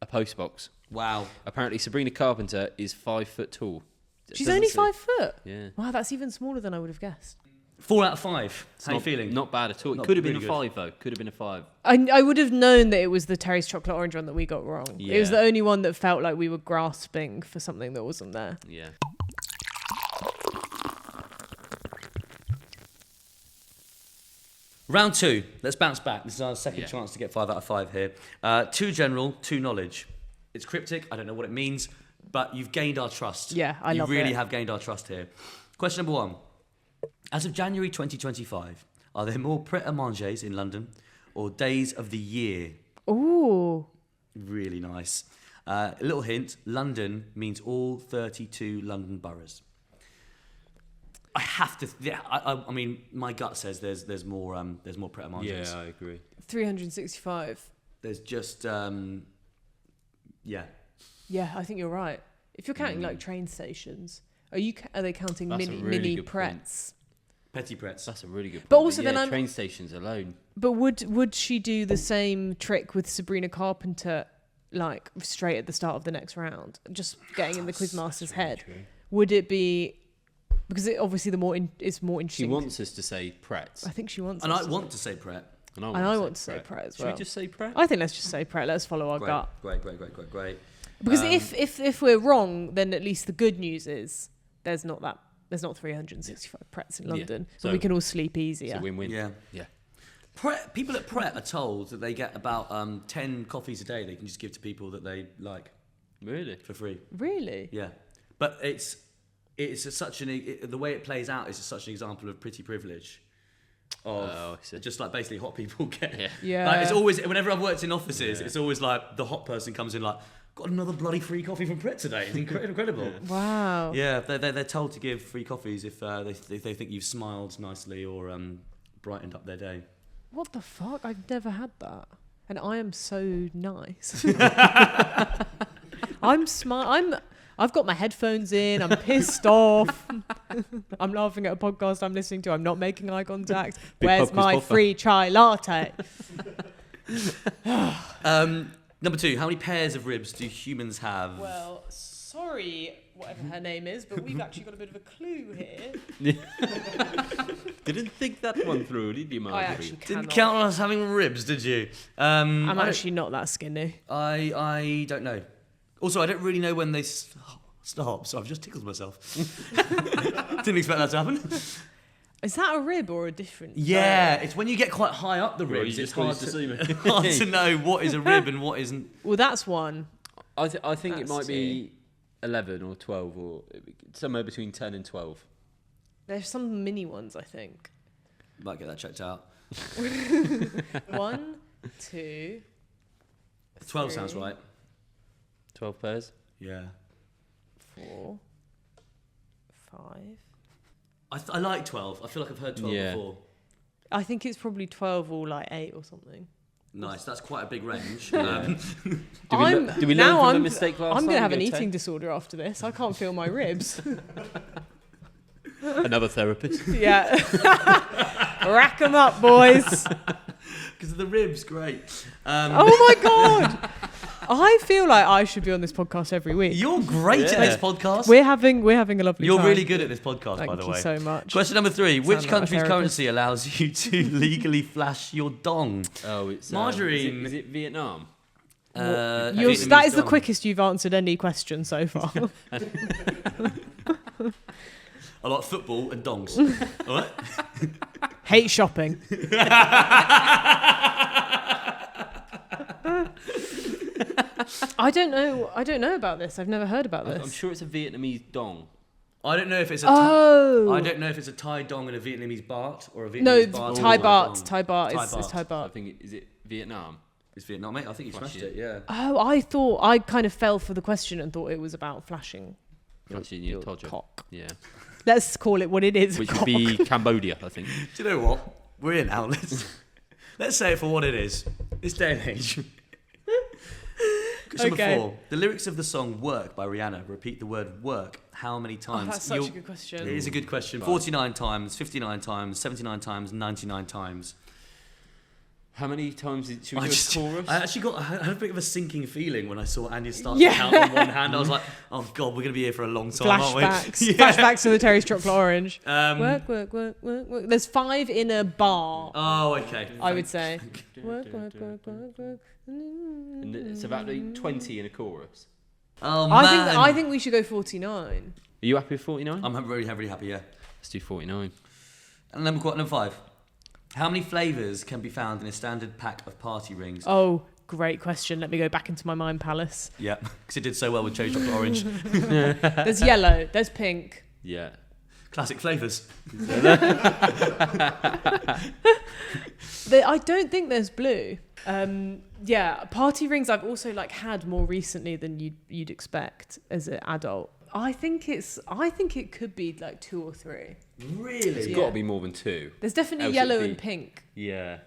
a postbox.
Wow.
Apparently, Sabrina Carpenter is 5 foot tall. It
She's
doesn't
only
say.
5 foot.
Yeah.
Wow, that's even smaller than I would have guessed.
4 out of 5. How you
Not-
feeling?
Not bad at all. It
Not
could have been
really
a
good.
5 though. Could have been a 5.
I would have known that it was the Terry's Chocolate Orange one that we got wrong. It was
Yeah.
the only one that felt like we were grasping for something that wasn't there.
Yeah.
Round 2. Let's bounce back. This is our second
Yeah.
chance to get 5 out of 5 here. 2 general, 2 knowledge. It's cryptic. I don't know what it means, but you've gained our trust.
Yeah, I love
You really
it.
have gained our trust here. Question number 1. As of January 2025, Are there more pret-a-mangers in London or days of the year?
Ooh.
Really nice. A little hint, London means all 32 London boroughs. I have to... I mean, my gut says there's more pret-a-mangers.
Yeah, I agree.
365.
There's just... yeah.
Yeah, I think you're right. If you're counting like train stations, are they counting
That's a
mini
really
mini
good point.
prets?
Petty prets.
That's a really good point.
But also
yeah,
then I'm-
train stations alone.
But would she do the same trick with Sabrina Carpenter, like straight at the start of the next round, just getting in the quizmaster's head?
True.
Would it be because obviously it's more
She
interesting?
wants us to say prets.
I think she wants.
And
us
I
to
want to say pret.
And
I want to say pret as well.
Should we just say pret?
I think let's just say pret. Let's follow our gut.
Great.
Because if we're wrong, then at least the good news is there's not 365 prets in London,
So
so we can all sleep easier.
It's a win-win.
Yeah. People at Pret are told that they get about 10 coffees a day they can just give to people that they like
Really?
for free.
Really?
Yeah. But the way it plays out is such an example of pretty privilege.
I see.
Just like basically hot people get.
Yeah.
Yeah.
Like it's always, whenever I've worked in offices, it's always like the hot person comes in like, got another bloody free coffee from Pret today. It's incredible.
Wow.
Yeah, they're told to give free coffees if they think you've smiled nicely or brightened up their day.
What the fuck? I've never had that, and I am so nice. I'm smart. I've got my headphones in. I'm pissed off. I'm laughing at a podcast I'm listening to. I'm not making eye contact. Where's
Pub
my
Quiz
free chai latte?
Number 2, how many pairs of ribs do humans have?
Well, sorry, whatever her name is, but we've actually got a bit of a clue here.
Didn't think that one through, did you, Marjorie?
I actually
Didn't
cannot.
count on us having ribs, did you?
I'm actually not that skinny.
I don't know. Also, I don't really know when they stop, so I've just tickled myself. Didn't expect that to happen.
Is that a rib or a different?
Yeah, it's when you get quite high up the
Well,
ribs,
you
it's
just got
hard
used to
to,
see me.
hard to know what is a rib and what isn't.
Well, that's one.
I think it
That's
might be 11 or 12 or somewhere between 10 and 12.
There's some mini ones, I think.
Might get that checked out.
1, 2.
12 sounds
3,
right.
12 pairs?
Yeah.
4, 5.
I like 12. I feel like I've heard 12
Yeah.
before.
I think it's probably 12 or like 8 or something.
Nice, that's quite a big range.
Do we learn from the mistake last
I'm
time?
going to have
We
an
go
eating
10?
disorder after this. I can't feel my ribs.
Another therapist.
Yeah. Rack them up, boys.
Because of the ribs, great.
Oh my God. I feel like I should be on this podcast every week.
You're great at
Yeah.
this podcast.
We're having a lovely
You're
time.
really good at this podcast,
Thank
by the
you
way.
so much.
Question number 3. Which
like a
country's
therapist.
currency allows you to legally flash your dong?
Oh, it's...
Margarine.
Is it Vietnam?
Vietnamese
That is the
dong.
quickest you've answered any question so far.
I like football and dongs. All right?
Hate shopping. I don't know about this. I've never heard about this.
I'm sure it's a Vietnamese dong.
I don't know if it's a I don't know if it's a Thai dong and a Vietnamese baht or a Vietnamese
No,
baht.
Thai
and a
baht.
dong.
Thai baht is
Thai
Thai
I
baht.
think is it Vietnam?
It's Vietnam, mate. I think you
Flash
smashed
it.
it, yeah.
Oh, I kind of fell for the question and thought it was about flashing
Flashing your todger.
cock.
Yeah.
Let's call it what it is.
Which
cock.
would be Cambodia, I think.
Do you know what? We're in now. Let's say it for what it is. This day and age. Question
Okay.
number 4. The lyrics of the song "Work" by Rihanna repeat the word "work" how many
Oh,
times?
that's such a good question.
It is a good question. 49 times, 59 times, 79 times, 99 times.
How many times should we do a chorus?
I had a bit of a sinking feeling when I saw Anya start
Yeah.
to count on one hand. I was like, oh God, we're going to be here for a long time, aren't we?
Flashbacks.
Yeah.
Flashbacks to the Terry's Chocolate Orange.
Um,
Work. There's 5 in a bar,
Oh, okay.
I would say. Work.
And it's about 20 in a chorus.
Oh, man.
I think we should go 49.
Are you happy with 49?
I'm really happy, yeah.
Let's do 49.
And number 5. How many flavours can be found in a standard pack of party rings?
Oh, great question. Let me go back into my mind palace.
Yeah, because it did so well with cherry chocolate orange.
There's yellow. There's pink.
Yeah.
Classic flavours.
I don't think there's blue. Party rings I've also like had more recently than you'd expect as an adult. I think it could be like 2 or 3.
Really?
It's got to be more than 2.
There's definitely
Else
yellow
it'd be-
and pink.
Yeah.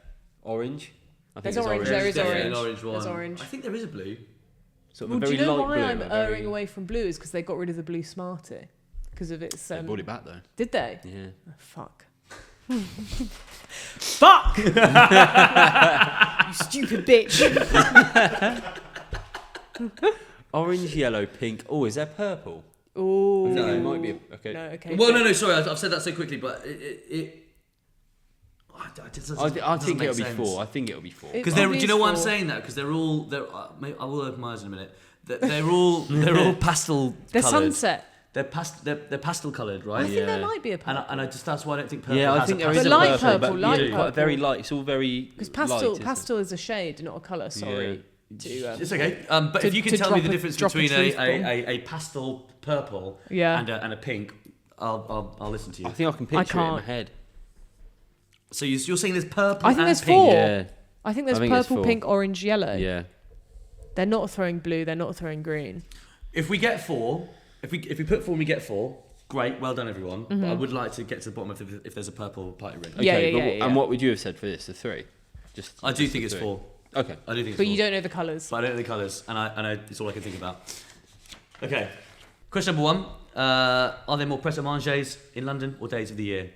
Orange? I
There's
it's
orange, there is
Definitely
orange.
an orange one.
There's orange.
I think there is a blue.
Sort of a
Do
very
you know
light
why
blue.
I'm
a very-
erring away from blue? Is because they got rid of the blue Smartie because of its.
They brought it back though.
Did they?
Yeah.
Oh, fuck. Fuck! You stupid bitch.
Orange, yellow, pink. Oh, is there purple?
Oh
I think
No.
it might be. Okay.
No, okay.
Well, no, sorry, I've said that so quickly, but it
I think it'll be 4. I think it'll be 4.
It-
Because do
Probably
you know
is
why I'm
4.
saying that? Because they're all. I will open my eyes in a minute. They're all pastel.
They're
coloured.
sunset.
They're pastel coloured, right?
I think there
Yeah.
might be a purple.
And I just that's why I don't think purple.
Yeah, I
has
think
a
there is
pastel.
a
light
purple,
purple,
but
light
yeah, quite very
purple.
light. It's all very
Because
light,
pastel is a shade, not a colour. Sorry.
It's okay. But
To-
if you can
to
tell me
drop
the
a-
difference
drop a
between
truth bomb.
a pastel purple
Yeah.
and a pink, I'll listen to you.
I think I can picture it in my
can't.
head.
So you're saying there's purple
I think
and
there's
pink?
4.
Yeah.
I think there's
I think it's
purple,
4.
pink, orange, yellow.
Yeah.
They're not throwing blue. They're not throwing green.
If we get 4, if we put 4 and we get 4, great, well done everyone. But I would like to get to the bottom of if there's a purple party ring.
Okay,
Yeah,
but
yeah.
And what would you have said for this? A 3? Just.
I do
just
think
a
it's
3.
4.
Okay.
I do think it's
But
4.
you don't know the colours.
But I don't know the colours, and I it's all I can think about. Okay, question number 1: are there more pret-a-manges in London or days of the year?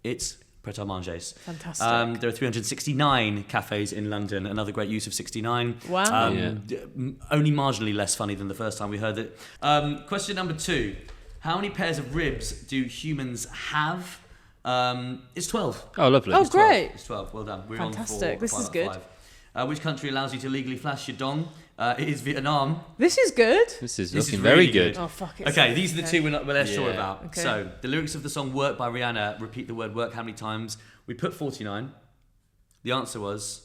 It's pret-a-manges.
Fantastic.
There are 369 cafes in London. Another great use of 69.
Wow.
Yeah.
Only marginally less funny than the first time we heard it. Question number 2: how many pairs of ribs do humans have? It's 12.
Oh, lovely.
Oh,
It's 12.
great.
It's 12. Well done. We're
Fantastic.
on 4.
This is good.
5. Which country allows you to legally flash your dong? It is Vietnam.
This is good.
This is
This
looking
is
very
really
good.
good.
Oh, fuck it.
Okay, these are the 2 we're less sure
Yeah.
about.
Okay.
So, the lyrics of the song Work by Rihanna repeat the word work how many times? We put 49. The answer was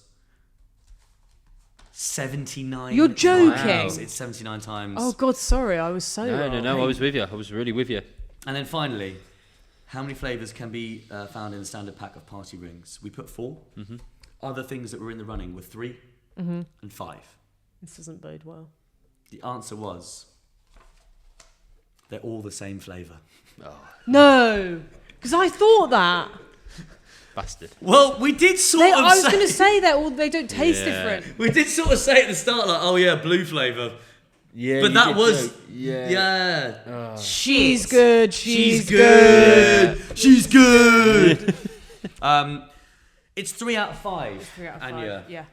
79
You're joking.
times. It's 79 times.
Oh, God, sorry. I was so wrong.
No. I was with you. I was really with you.
And then finally, how many flavours can be found in a standard pack of party rings? We put 4.
Mm-hmm.
Other things that were in the running were 3 and 5.
This doesn't bode well.
The answer was they're all the same flavour.
No. Because I thought that.
Bastard.
Well, we did sort of
I was
say...
going to say that they don't taste
Yeah.
different.
We did sort of say at the start, like, oh yeah, blue flavour.
Yeah.
But
you
that
did
was...
joke. Yeah.
Yeah.
She's good. She's
good. She's good. It's 3 out of 5.
3 out of 5.
Anya.
Yeah.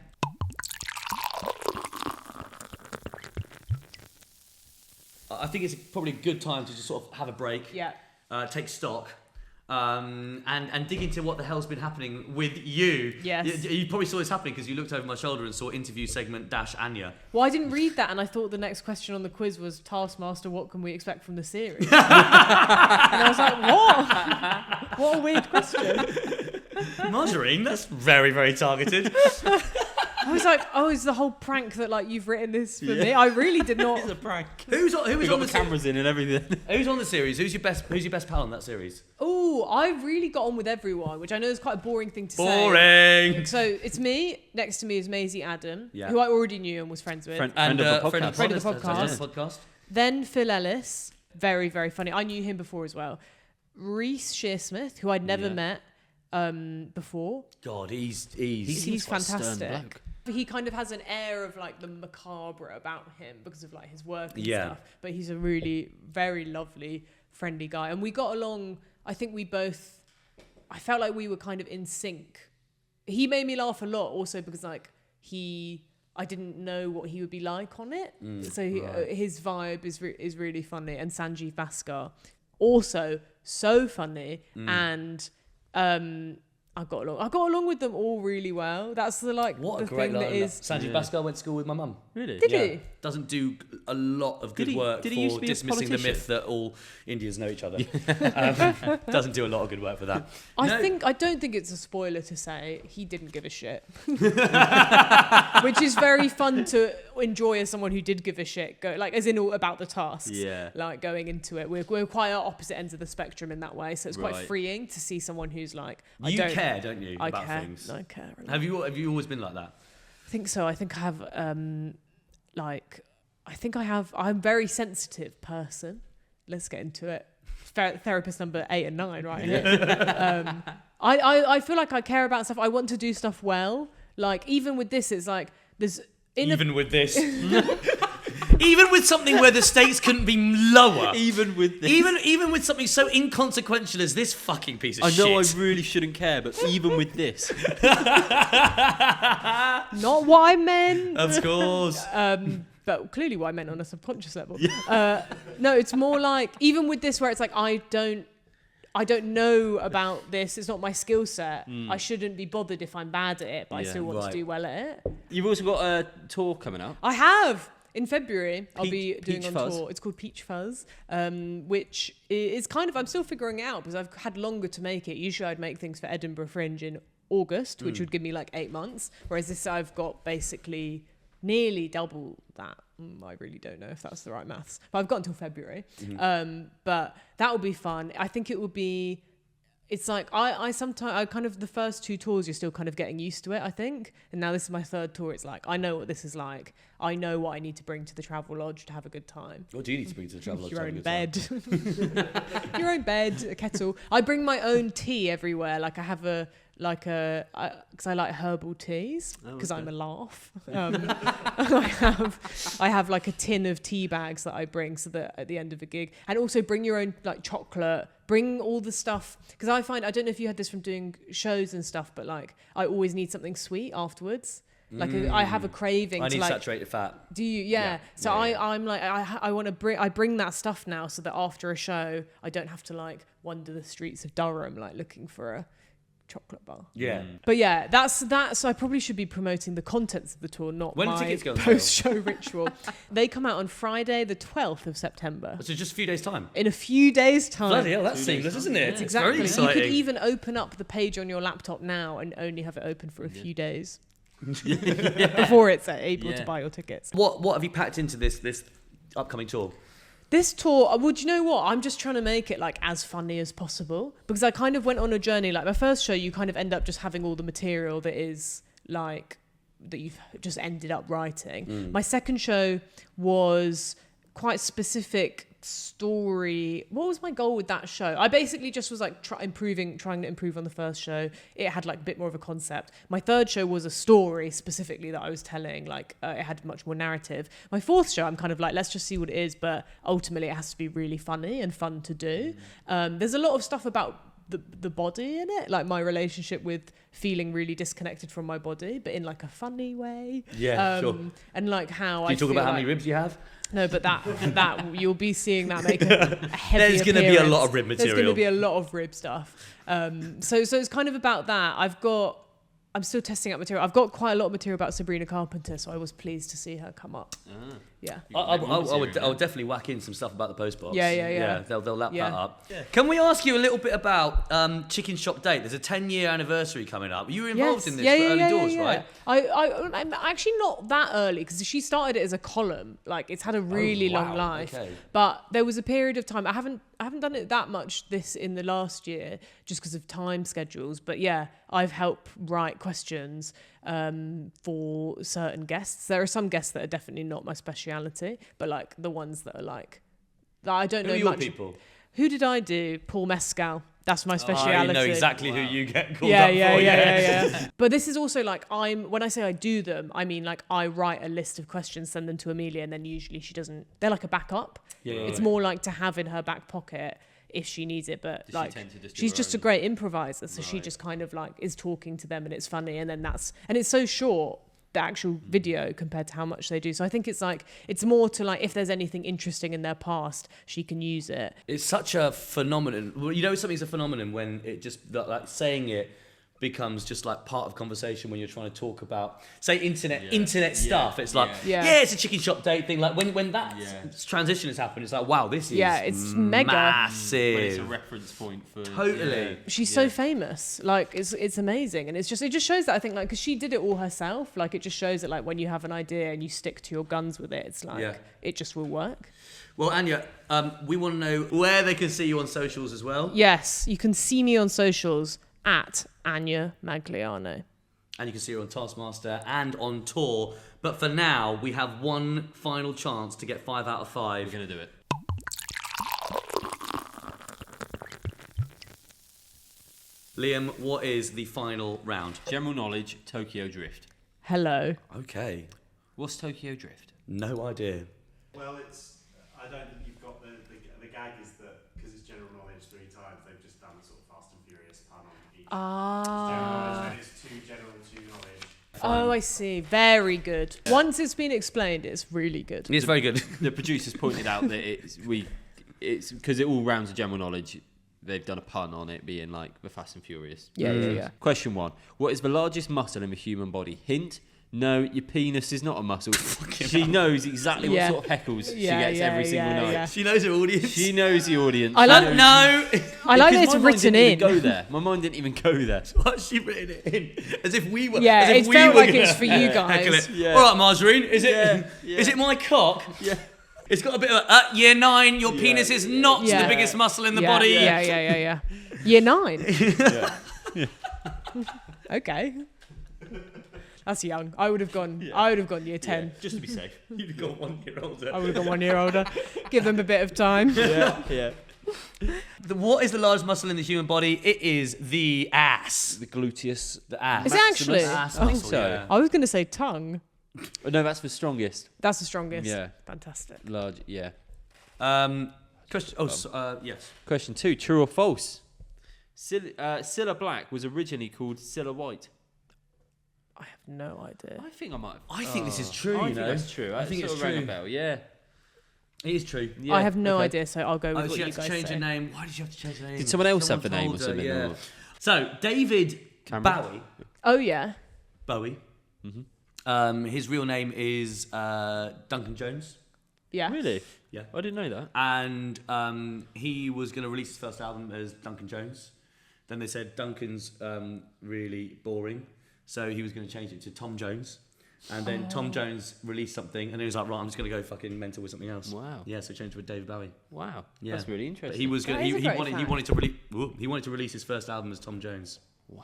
I think it's probably a good time to just sort of have a break.
Yeah.
Take stock. And dig into what the hell's been happening with you.
Yes.
You probably saw this happening because you looked over my shoulder and saw interview segment - Anya.
Well, I didn't read that, and I thought the next question on the quiz was Taskmaster. What can we expect from the series? And I was like, what? What a weird question.
Margarine, that's very, very targeted.
I was like, oh, is the whole prank that like you've written this for me? I really did not.
It's a prank.
Who was
We
on
got
the
the cameras in and everything.
Who's on the series? Who's your best pal on that series?
Oh, I really got on with everyone, which I know is quite a boring thing to say.
Boring.
So it's me. Next to me is Maisie Adam,
Yeah.
who I already knew and was friends with.
Friend
And
of the
friend of
podcast.
Friend of the
podcast.
podcast.
podcast.
Then Phil Ellis, very, very funny. I knew him before as well. Reece Shearsmith, who I'd never
Yeah.
met before.
God, he's
He's
quite a stern
fantastic.
bloke.
He kind of has an air of like the macabre about him because of like his work and
Yeah.
stuff. But he's a really very lovely, friendly guy. And we got along, I think I felt like we were kind of in sync. He made me laugh a lot also because like I didn't know what he would be like on it. So his vibe is really funny. And Sanjeev Bhaskar, also so funny. And I got along with them all really well. That's the
what a
the
great
thing that
lineup.
is.
Sanjeev Bhaskar went to school with my mum.
Really?
Did he?
Doesn't do a lot of good
Did he-
work
did he used
for
to be a
dismissing the
politician?
myth that all Indians know each other. Doesn't do a lot of good work for that.
I don't think it's a spoiler to say he didn't give a shit, which is very fun to. enjoy as someone who did give a shit, as in all about the tasks.
Yeah.
Like going into it, we're quite at opposite ends of the spectrum in that way. So it's quite
Right.
freeing to see someone who's like,
You care, don't you,
I
about
care.
things?
I care. A lot.
Have you always been like that?
I think so. I think I have, I'm a very sensitive person. Let's get into it. Therapist number 8 and 9 right here. I feel like I care about stuff. I want to do stuff well. Like, even with this, it's like,
Even with this. Even with something where the stakes couldn't be lower.
Even with this.
Even with something so inconsequential as this fucking piece of shit.
I know I really shouldn't care, but even with this.
Not what I meant.
Of course.
But clearly what I meant on a subconscious level. No, it's more like, even with this where it's like, I don't know about this. It's not my skill set. I shouldn't be bothered if I'm bad at it, but I still want to do well at it.
You've also got a tour coming up.
I have. In February, I'll be doing
Peach
on
Fuzz.
tour. It's called Peach Fuzz, which is kind of, I'm still figuring it out because I've had longer to make it. Usually I'd make things for Edinburgh Fringe in August, which would give me like 8 months. Whereas this, I've got basically nearly double that. I really don't know if that's the right maths, but I've got until February. But that will be fun. I think it will be, it's like, I kind of, the first 2 tours, you're still kind of getting used to it, I think. And now this is my 3rd tour. It's like, I know what this is like. I know what I need to bring to the Travel Lodge to have a good time.
What do you need to bring to the Travel Lodge?
Your own bed. Your own bed, a kettle. I bring my own tea everywhere. Like I have because I like herbal teas because I'm a laugh. I have like a tin of tea bags that I bring so that at the end of a gig, and also bring your own like chocolate. Bring all the stuff, because I find, I don't know if you had this from doing shows and stuff, but like I always need something sweet afterwards. Like I have a craving.
I need
to like,
saturated fat.
Do you? Yeah. So I'm like, I want to bring that stuff now so that after a show I don't have to like wander the streets of Durham like looking for a chocolate bar.
Yeah.
But yeah, that's so I probably should be promoting the contents of the tour, not
When do
my
tickets go on sale?
post-show ritual. They come out on Friday the 12th of September.
So just a few days' time.
In a few days' time.
Bloody hell, that's seamless, isn't it? It's
Exactly.
very exciting.
You could even open up the page on your laptop now and only have it open for a few days before it's able to buy your tickets.
What have you packed into this upcoming tour?
This tour, well, do you know what? I'm just trying to make it like as funny as possible, because I kind of went on a journey. Like my first show, you kind of end up just having all the material that is like that you've just ended up writing. My second show was quite specific story. What was my goal with that show? I basically just was like trying to improve on the first show. It had like a bit more of a concept. My third show was a story specifically that I was telling, like it had much more narrative. My fourth show, I'm kind of like, let's just see what it is, but ultimately it has to be really funny and fun to do. There's a lot of stuff about the body in it, like my relationship with feeling really disconnected from my body, but in like a funny way.
Yeah, sure.
And like how
Can you talk about how many ribs you have?
No, but that you'll be seeing that make a heavy
There's going to be a lot of rib
There's
material.
going to be a lot of rib stuff. So it's kind of about that. I'm still testing out material. I've got quite a lot of material about Sabrina Carpenter, so I was pleased to see her come up. Yeah.
I would definitely whack in some stuff about the postbox.
Yeah.
They'll lap
Yeah.
that up. Yeah. Can we ask you a little bit about Chicken Shop Date? There's a 10-year anniversary coming up. You were involved in this for early doors, right?
I'm actually not that early, because she started it as a column. Like it's had a really long life.
Okay.
But there was a period of time. I haven't done it that much in the last year, just because of time schedules. But yeah, I've helped write questions for certain guests. There are some guests that are definitely not my speciality, but like the ones that are like that I don't know
Who are
much.
your people?
Who did I do? Paul Mescal. That's my speciality.
I know exactly who you get called
Yeah.
up for.
But this is also like when I say I do them, I mean like I write a list of questions, send them to Amelia, and then usually she doesn't. They're like a backup. It's more like to have in her back pocket if she needs it, but
Does
like
she tend to just do
she's
her
just a
own?
great improviser, so she just kind of like is talking to them and it's funny, and then and it's so short, the actual video, compared to how much they do. So I think it's like it's more to like if there's anything interesting in their past, she can use it.
It's such a phenomenon. Well, you know something's a phenomenon when it just like saying it becomes just like part of conversation when you're trying to talk about, say, internet stuff. It's like,
Yeah.
it's a chicken shop date thing. Like when that transition has happened, it's like, wow, this is
it's mega.
massive.
When it's a reference point for
Totally.
She's so famous. Like it's amazing, and it just shows that I think like because she did it all herself. Like it just shows that like when you have an idea and you stick to your guns with it, it's like it just will work.
Well, Anya, we want to know where they can see you on socials as well.
Yes, you can see me on socials at Ania Magliano.
And you can see her on Taskmaster and on tour. But for now, we have one final chance to get 5 out of 5.
We're going to do it.
Liam, what is the final round?
General knowledge, Tokyo Drift.
Hello.
Okay.
What's Tokyo Drift?
No idea.
Well, I don't think you've got the gag is that because it's general knowledge 3 times, they've just done a sort of Fast and Furious pun on each. General knowledge, and it's 2 general, 2 knowledge.
Oh, I see. Very good. Once it's been explained, it's really good.
It's very good.
The producers pointed out that it's because it all rounds of general knowledge. They've done a pun on it being like the Fast and Furious.
Yeah.
Question 1. What is the largest muscle in the human body? Hint. No, your penis is not a muscle. She knows exactly what sort of heckles she gets every single night.
Yeah.
She knows her audience.
She knows the audience.
I like
No.
I like that it's
my mind
written
didn't
in.
even go there. My mind didn't even go there.
What's she written it in? As if we were.
Yeah,
as if
it
we
felt
were
like
gonna
it's for you
heckle
guys.
it.
Yeah.
All right, Margarine. Is it?
Yeah.
Is it my cock?
Yeah.
It's got a bit of year 9. Your penis is not the biggest muscle in the body.
Yeah. Year 9. Okay. That's young. I would have gone. I would have gone year 10.
Just to be safe.
You'd have got 1 year older.
I would have gone 1 year older. Give them a bit of time.
Yeah.
What is the largest muscle in the human body? It is the ass.
The gluteus.
The ass.
Is it actually?
Ass
I think
muscle,
so.
yeah.
I was going to say tongue.
Oh, no, that's the strongest.
That's the strongest.
Yeah.
Fantastic.
Large. Yeah.
Question. Yes.
Question 2. True or false? Cilla Black was originally called Cilla White.
I have no idea.
I think I might have.
I think this is true.
I
you
think
know?
that's true.
I think
sort
it's
of rang
true.
a bell. Yeah.
It is true.
Yeah.
I have no
okay.
idea, so I'll go with
Oh,
what
she
you
had to
guys
change
say.
her name. Why did you have to change her name?
Did someone else have the name or
told her,
something?
Yeah.
Or?
So David
Cameron?
Oh yeah.
Bowie.
Mm-hmm.
His real name is Duncan Jones.
Yeah.
Really?
Yeah.
I didn't know that.
And he was going to release his first album as Duncan Jones. Then they said Duncan's really boring, so he was going to change it to Tom Jones. And then Tom Jones released something, and he was like, right, I'm just going to go fucking mental with something else.
Wow.
Yeah, so changed it with David Bowie.
Wow.
Yeah.
That's really
But
interesting.
he was
That
going.
is a
He
great
wanted. He
fact.
wanted to release his first album as Tom Jones.
Wow.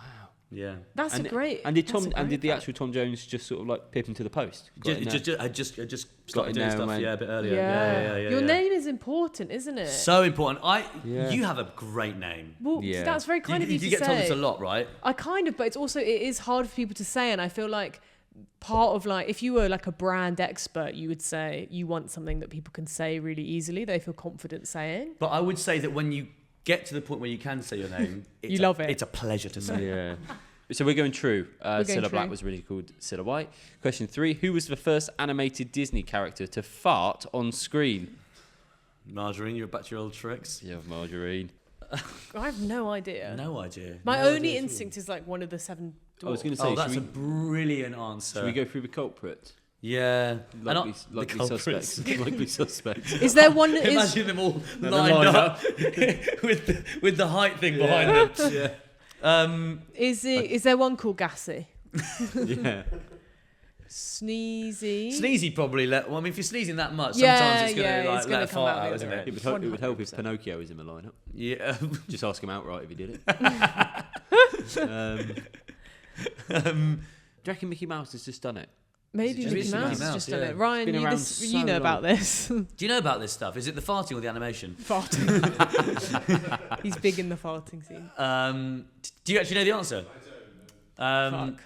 Yeah.
That's a great.
And did
that's
Tom
a
and
great
did the
fact.
actual Tom Jones just sort of like pip him to the post? Got in there?
I just
Got
started
in
doing
there
stuff.
and went-
Yeah, a bit earlier.
Yeah.
Yeah.
Your name is important, isn't it?
So important.
Yeah.
You have a great name.
Well,
Yeah.
that's very kind of you to
You get
say.
told this a lot, right?
I kind of, but it's also it is hard for people to say, and I feel like part of like if you were like a brand expert, you would say you want something that people can say really easily. They feel confident saying.
But I would say that when you get to the point where you can say your name,
You love it.
It's a pleasure to say.
Yeah. So we're going true.
going
Cilla Black
true.
was really called Cilla White. Question 3. Who was the first animated Disney character to fart on screen?
Margarine, you're back to your old tricks.
Yeah, Margarine.
I have no idea.
No idea.
My
No
only
idea at all.
instinct is like one of the 7
I was
dwarfs.
going to say,
Oh, that's a
should,
brilliant answer.
we go through the culprits?
Yeah.
Likely
the culprits.
suspects. Likely suspects.
Is there one that is?
Imagine them all
they're
lined
lined
up with the height thing behind them.
Yeah.
Is there one called Gassy?
Yeah.
Sneezy.
Sneezy probably let. Well, I mean, if you're sneezing that much,
Yeah,
sometimes it's gonna
yeah,
like
it's gonna
let a
come
fart
out
out,
the
isn't
other
it?
It would help if
100%.
Pinocchio was in the lineup.
Yeah.
Just ask him outright if he did it. Do you reckon Mickey Mouse has just done it?
Maybe
It's
Mickey
just
Mouse
Mickey
has
Mouse,
just done
yeah.
it. Ryan,
been
you,
around
this,
so
you know about
long.
this.
Do you know about this stuff? Is it the farting or the animation?
Farting. He's big in the farting scene.
Do you actually know the answer?
Fuck.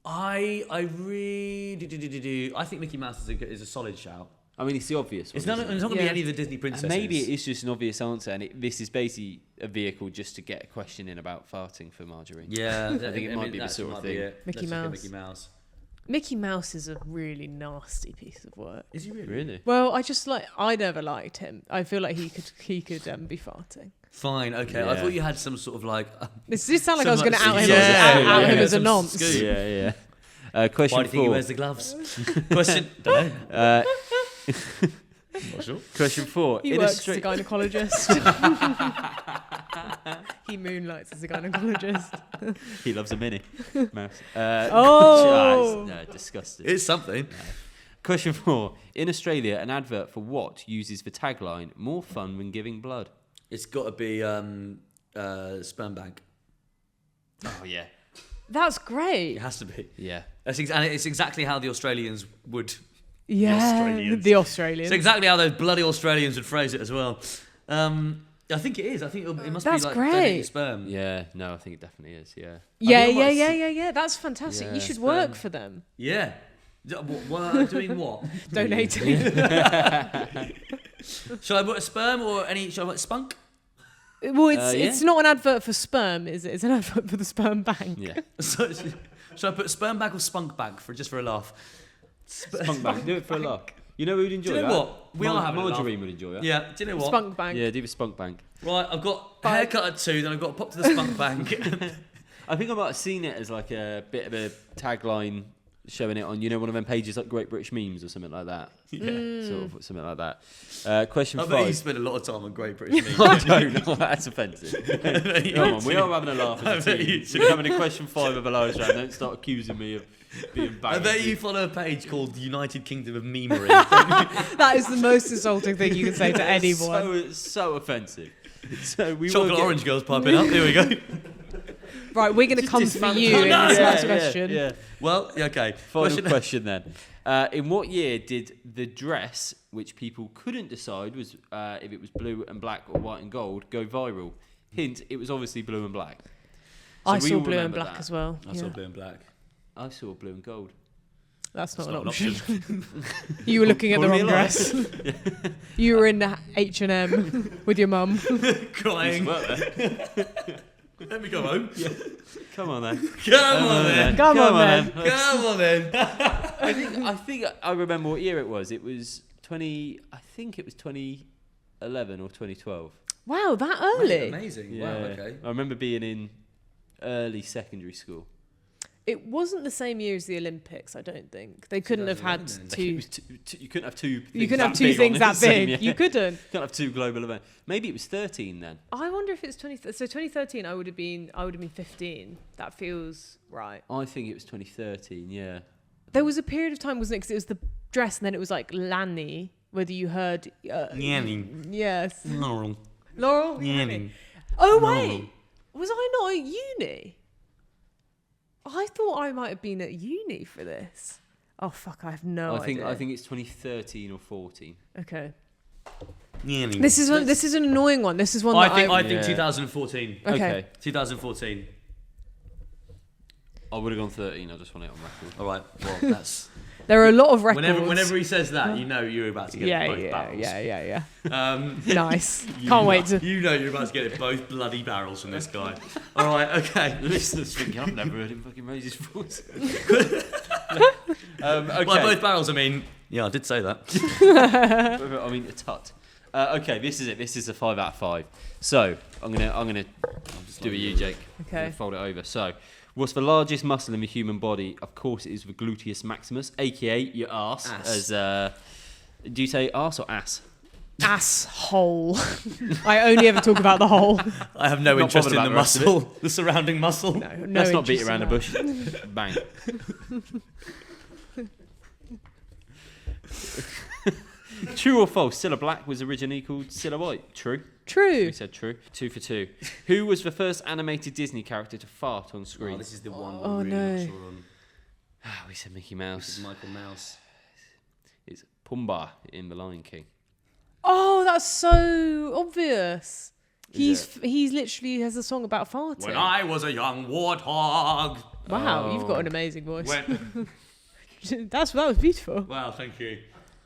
I really do. I think Mickey Mouse is a solid shout.
I mean, it's the obvious one.
It's not
isn't
going
it?
to be
Yeah.
any of the Disney princesses.
And maybe it is just an obvious answer, and this is basically a vehicle just to get a question in about farting for Margarine.
Yeah,
I think it might be the
that
sort of
might be
thing.
it.
Mickey
Let's look at
Mouse.
Mickey Mouse.
Mickey Mouse is a really nasty piece of work.
Is he really?
Really?
Well, I never liked him. I feel like he could be farting.
Fine, okay. I
Yeah.
thought you had some sort of like.
This did sound like I was
Some
going to out him,
yeah,
out him
yeah,
as a
some
nonce.
scoop.
Yeah. Question
Why do you think he
4.
wears the gloves? Question. Don't know. Not sure.
Question 4.
He works as a gynecologist. He moonlights as a gynecologist.
He loves a mini mouse.
Oh.
No, disgusting.
It's something.
Question 4. In Australia, an advert for what uses the tagline "More fun when giving blood"?
It's got to be sperm bank.
Oh yeah,
That's great.
It has to be.
yeah.
And it's exactly how the Australians would.
Yeah,
Australians.
the Australians.
It's exactly how those bloody Australians would phrase it as well. I think it is. I think it must
That's
be like
great.
donating sperm.
Yeah, no, I think it definitely is. Yeah.
Yeah. That's fantastic.
Yeah.
You should
Sperm.
work for them.
Yeah. Doing what?
Donating.
Shall I put a sperm or any? Shall I put spunk?
Well,
Yeah.
it's not an advert for sperm, is it? It's an advert for the sperm bank.
Yeah.
So, shall I put sperm bank or spunk bank for a laugh?
Spunk bank. Do it for a laugh. You know who would enjoy
Do you know
that?
what? We are having a laugh.
Margarine would enjoy it.
Yeah. Do you know what?
Spunk bank.
Yeah, do the spunk bank.
Right. I've got a haircut at 2, then I've got to pop to the spunk bank.
I think I might have seen it as like a bit of a tagline showing it on, one of them pages like Great British Memes or something like that.
Yeah.
Sort of something like that. Question
I bet you
5.
spent a lot of time on Great British Memes.
I don't know, that's offensive.
you
Come on, we are having a laugh
I
as a
bet you
team. We're coming to question 5 of the last round. Don't start accusing me of being bad.
I bet you follow a page called the United Kingdom of Memery.
That is the most insulting thing you can say to anyone.
It's so offensive. So we will
Chocolate
get-
orange girls piping up. Here we go.
Right, we're going to come for you in this next question.
Yeah.
Well, okay.
Final question then. In what year did the dress, which people couldn't decide was if it was blue and black or white and gold, go viral? Hint, it was obviously blue and black.
I
So we
saw
all
blue and
remember
black
that.
as well.
I saw blue and black.
I saw blue and gold.
That's not
It's
an
not
option. You were looking at the
Call me
wrong
a liar.
dress. You were in H&M with your mum.
Crying.
Work there.
Let me go home.
Come on then.
Come on then.
Come on, then.
Come on then.
I think I remember what year it was. It was 2011 or 2012.
Wow, that early?
Amazing.
Yeah.
Wow, okay.
I remember being in early secondary school.
It wasn't the same year as the Olympics, I don't think. They couldn't have had
2011
It
two.
was you couldn't have two.
You couldn't have
that
two
big on
things
the
that
same
big.
year.
You couldn't.
Can't have two global events. Maybe it was 13 then.
I wonder if it's 20. So 2013, I would have been 15. That feels right.
I think it was 2013. Yeah.
There was a period of time, wasn't it? Because it was the dress, and then it was like Lanny. Whether you heard.
Yanning.
Yes.
Laurel.
Laurel.
Yanning.
Oh
No.
wait, was I not at uni? I thought I might have been at uni for this. Oh fuck, I have no idea.
I think it's 2013 or 14.
Okay.
Yanning.
This is an annoying one. This is one that
I think
Yeah.
2014.
Okay.
2014.
I would have gone 13. I just want it on record.
All right. Well, that's
There are a lot of records.
whenever he says that, you know you're about to get both barrels.
Yeah.
Um,
Nice. Can't wait to.
You know you're about to get both bloody barrels from this guy. All right. Okay.
The listeners thinking I've never heard him fucking raise his voice. Okay.
By both barrels, I mean, yeah, I did say that.
I mean a tut. Okay, this is it. This is a 5 out of 5. So I'm gonna do it, you, Jake. I'm
Okay.
gonna fold it over. So, what's the largest muscle in the human body? Of course, it is the gluteus maximus, aka your arse.
Ass.
As do you say arse or ass?
Asshole. I only ever talk about the hole.
I have no
Not
interest in
bothered
the
about the rest of
muscle, the surrounding muscle.
No
Let's not beat
interest
around
in
the
that.
bush. Bang. True or false? Cilla Black was originally called Cilla White. True.
True.
We said true. 2 for 2. Who was the first animated Disney character to fart on screen?
Oh, this is the one
Oh,
we're really
no.
not sure on.
We said Mickey
This is
Mouse.
Michael Mouse.
It's Pumbaa in The Lion King.
Oh, that's so obvious.
Is
He's literally has a song about farting.
When I was a young warthog.
Wow, you've got
Oh.
an amazing voice.
When,
that was beautiful.
wow, thank you.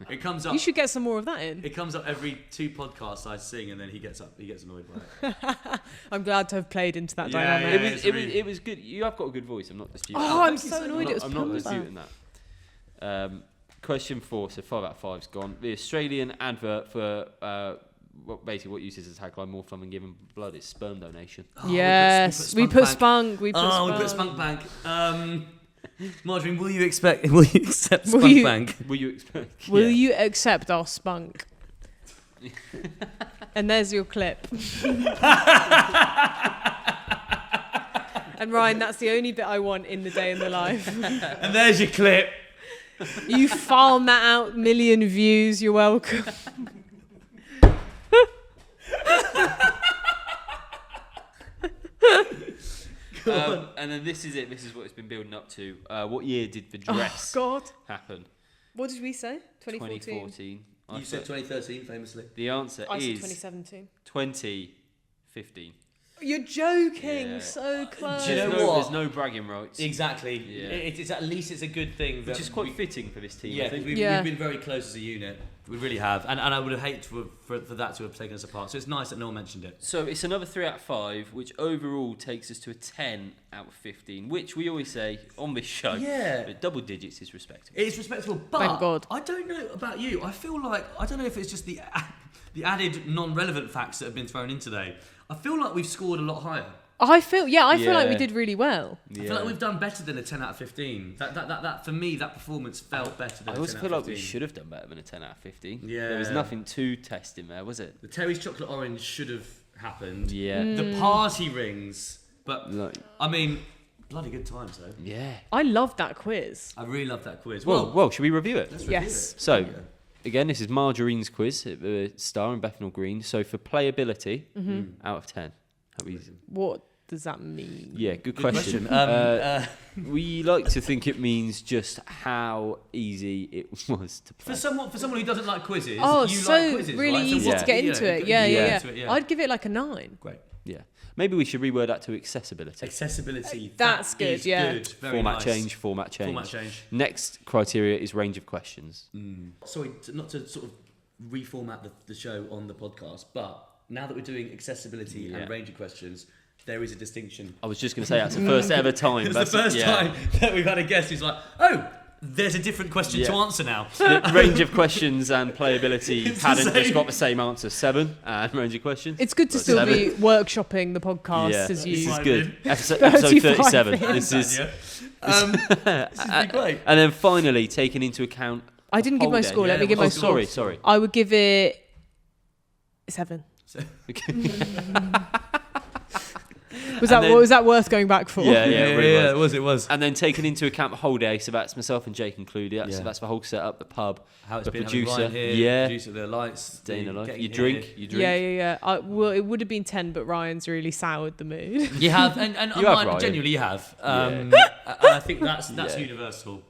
It comes up.
You should get some more of that in.
It comes up every 2 podcasts I sing, and then he gets annoyed by it.
I'm glad to have played into that
Yeah,
dynamic.
yeah,
It was good. You have got a good voice. I'm not disputing.
Oh,
that.
I'm so annoyed it was
I'm not
Pumbaa.
disputing that. Question 4. So 5 out of 5's gone. The Australian advert for basically what uses as a tagline, more fun than giving blood, is sperm donation.
Yes, we put spunk.
We put Spunk Bank. Margarine, will you accept Spunk Bank?
Will you expect?
Will you accept our spunk? And there's your clip. And Ryan, that's the only bit I want in the day in the life.
And there's your clip.
You farm that out, million views. You're welcome.
And then this is it. This is what it's been building up to. What year did the dress happen?
What did we say? 2014.
2014.
You said 2013, famously.
The answer
I said
is
2017.
2015.
You're joking.
Yeah.
So close.
Do you know what?
There's no bragging rights.
Exactly.
Yeah.
It's at least it's a good thing.
Which is quite fitting for this team.
Yeah,
I think.
we've been very close as a unit. We really have. And I would have hated for that to have taken us apart. So it's nice that no one mentioned it.
So it's another 3 out of 5, which overall takes us to a 10 out of 15, which we always say on this show.
Yeah.
But double digits is respectable.
It is respectable, but
Thank God.
I don't know about you. I feel like, I don't know if it's just the added non-relevant facts that have been thrown in today. I feel like we've scored a lot higher.
I feel like we did really well.
I feel like we've done better than a 10 out of 15. That for me, that performance felt better than
I
a 10
also
out
feel
of 15.
like we should have done better than a 10 out of 15.
Yeah.
There was nothing to test in there, was it?
The Terry's chocolate orange should have happened.
Yeah.
The party rings, but
Like,
I mean, bloody good times though.
yeah.
I loved that quiz.
I really loved that quiz.
Well, should we review it?
let's review
Yes.
it.
So,
There you go.
again, this is Margarine's quiz at the Star in Bethnal Green. So for playability, out of 10. How easy?
What does that mean?
Yeah, good
Good
question.
question.
We like to think it means just how easy it was to play.
For someone who doesn't like quizzes,
Oh,
you
so
like quizzes,
really
right? So
easy
what-
to get
you
into
know,
it.
you
Yeah,
get
yeah,
into it,
yeah. I'd give it like a 9.
Great.
Yeah. Maybe we should reword that to accessibility.
Accessibility.
That's
that
good,
is
yeah.
Good. Very
Format
nice.
change.
Format change.
Next criteria is range of questions.
Sorry, not to sort of reformat the show on the podcast, but now that we're doing accessibility
Yeah.
and range of questions, there is a distinction.
I was just going to say that's the first ever time.
It's the
That's
first
yeah.
time that we've had a guest who's like, oh, there's a different question to
Yeah.
answer now.
The range of questions and playability
It's the
hadn't just
same.
got the same answer. 7 and range of questions.
It's good to
But
still
7.
be workshopping the podcast
Yeah.
as
This
you.
is
Right,
good.
dude.
Episode
35
37.
minutes.
This is.
This has been great.
And then finally, taking into account.
I didn't give my
Hold on,
score.
yeah,
Let me give
what's
my
your
score.
Sorry.
I would give it 7. Was
And
that
then-
was that worth going back for?
Yeah, it really was.
It was.
And then taking into account the whole day, so that's myself and Jake included. That's,
Yeah.
that's the whole setup, the pub,
How it's
the
been
producer.
having Ryan here,
Yeah.
the producer, the lights,
Day in
the
the life.
getting
You
here.
drink.
Yeah. Well, it would have been 10, but Ryan's really soured the mood.
You have, and
You have,
mine,
Ryan.
genuinely you have.
Yeah.
I think that's
Yeah.
universal.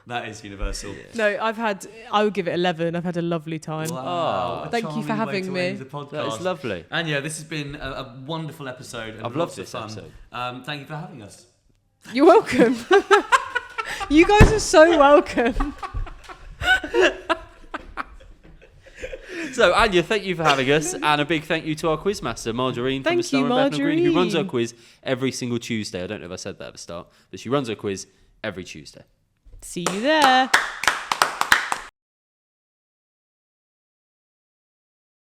That is universal.
No, I would give it 11. I've had a lovely time.
Wow.
Oh,
a
thank you for
charming way
having
to
me.
end the podcast.
That is lovely.
And yeah, this has been a wonderful episode. And
I've
lots
loved this
of fun.
episode.
Thank you for having us.
You're welcome. You guys are so welcome.
So, Anya, thank you for having us, and a big thank you to our quizmaster, Margarine, from
Thank
the Star
you,
in Bethnal Green, who runs our
Margarine.
quiz every single Tuesday. I don't know if I said that at the start, but she runs our quiz every Tuesday.
See you there.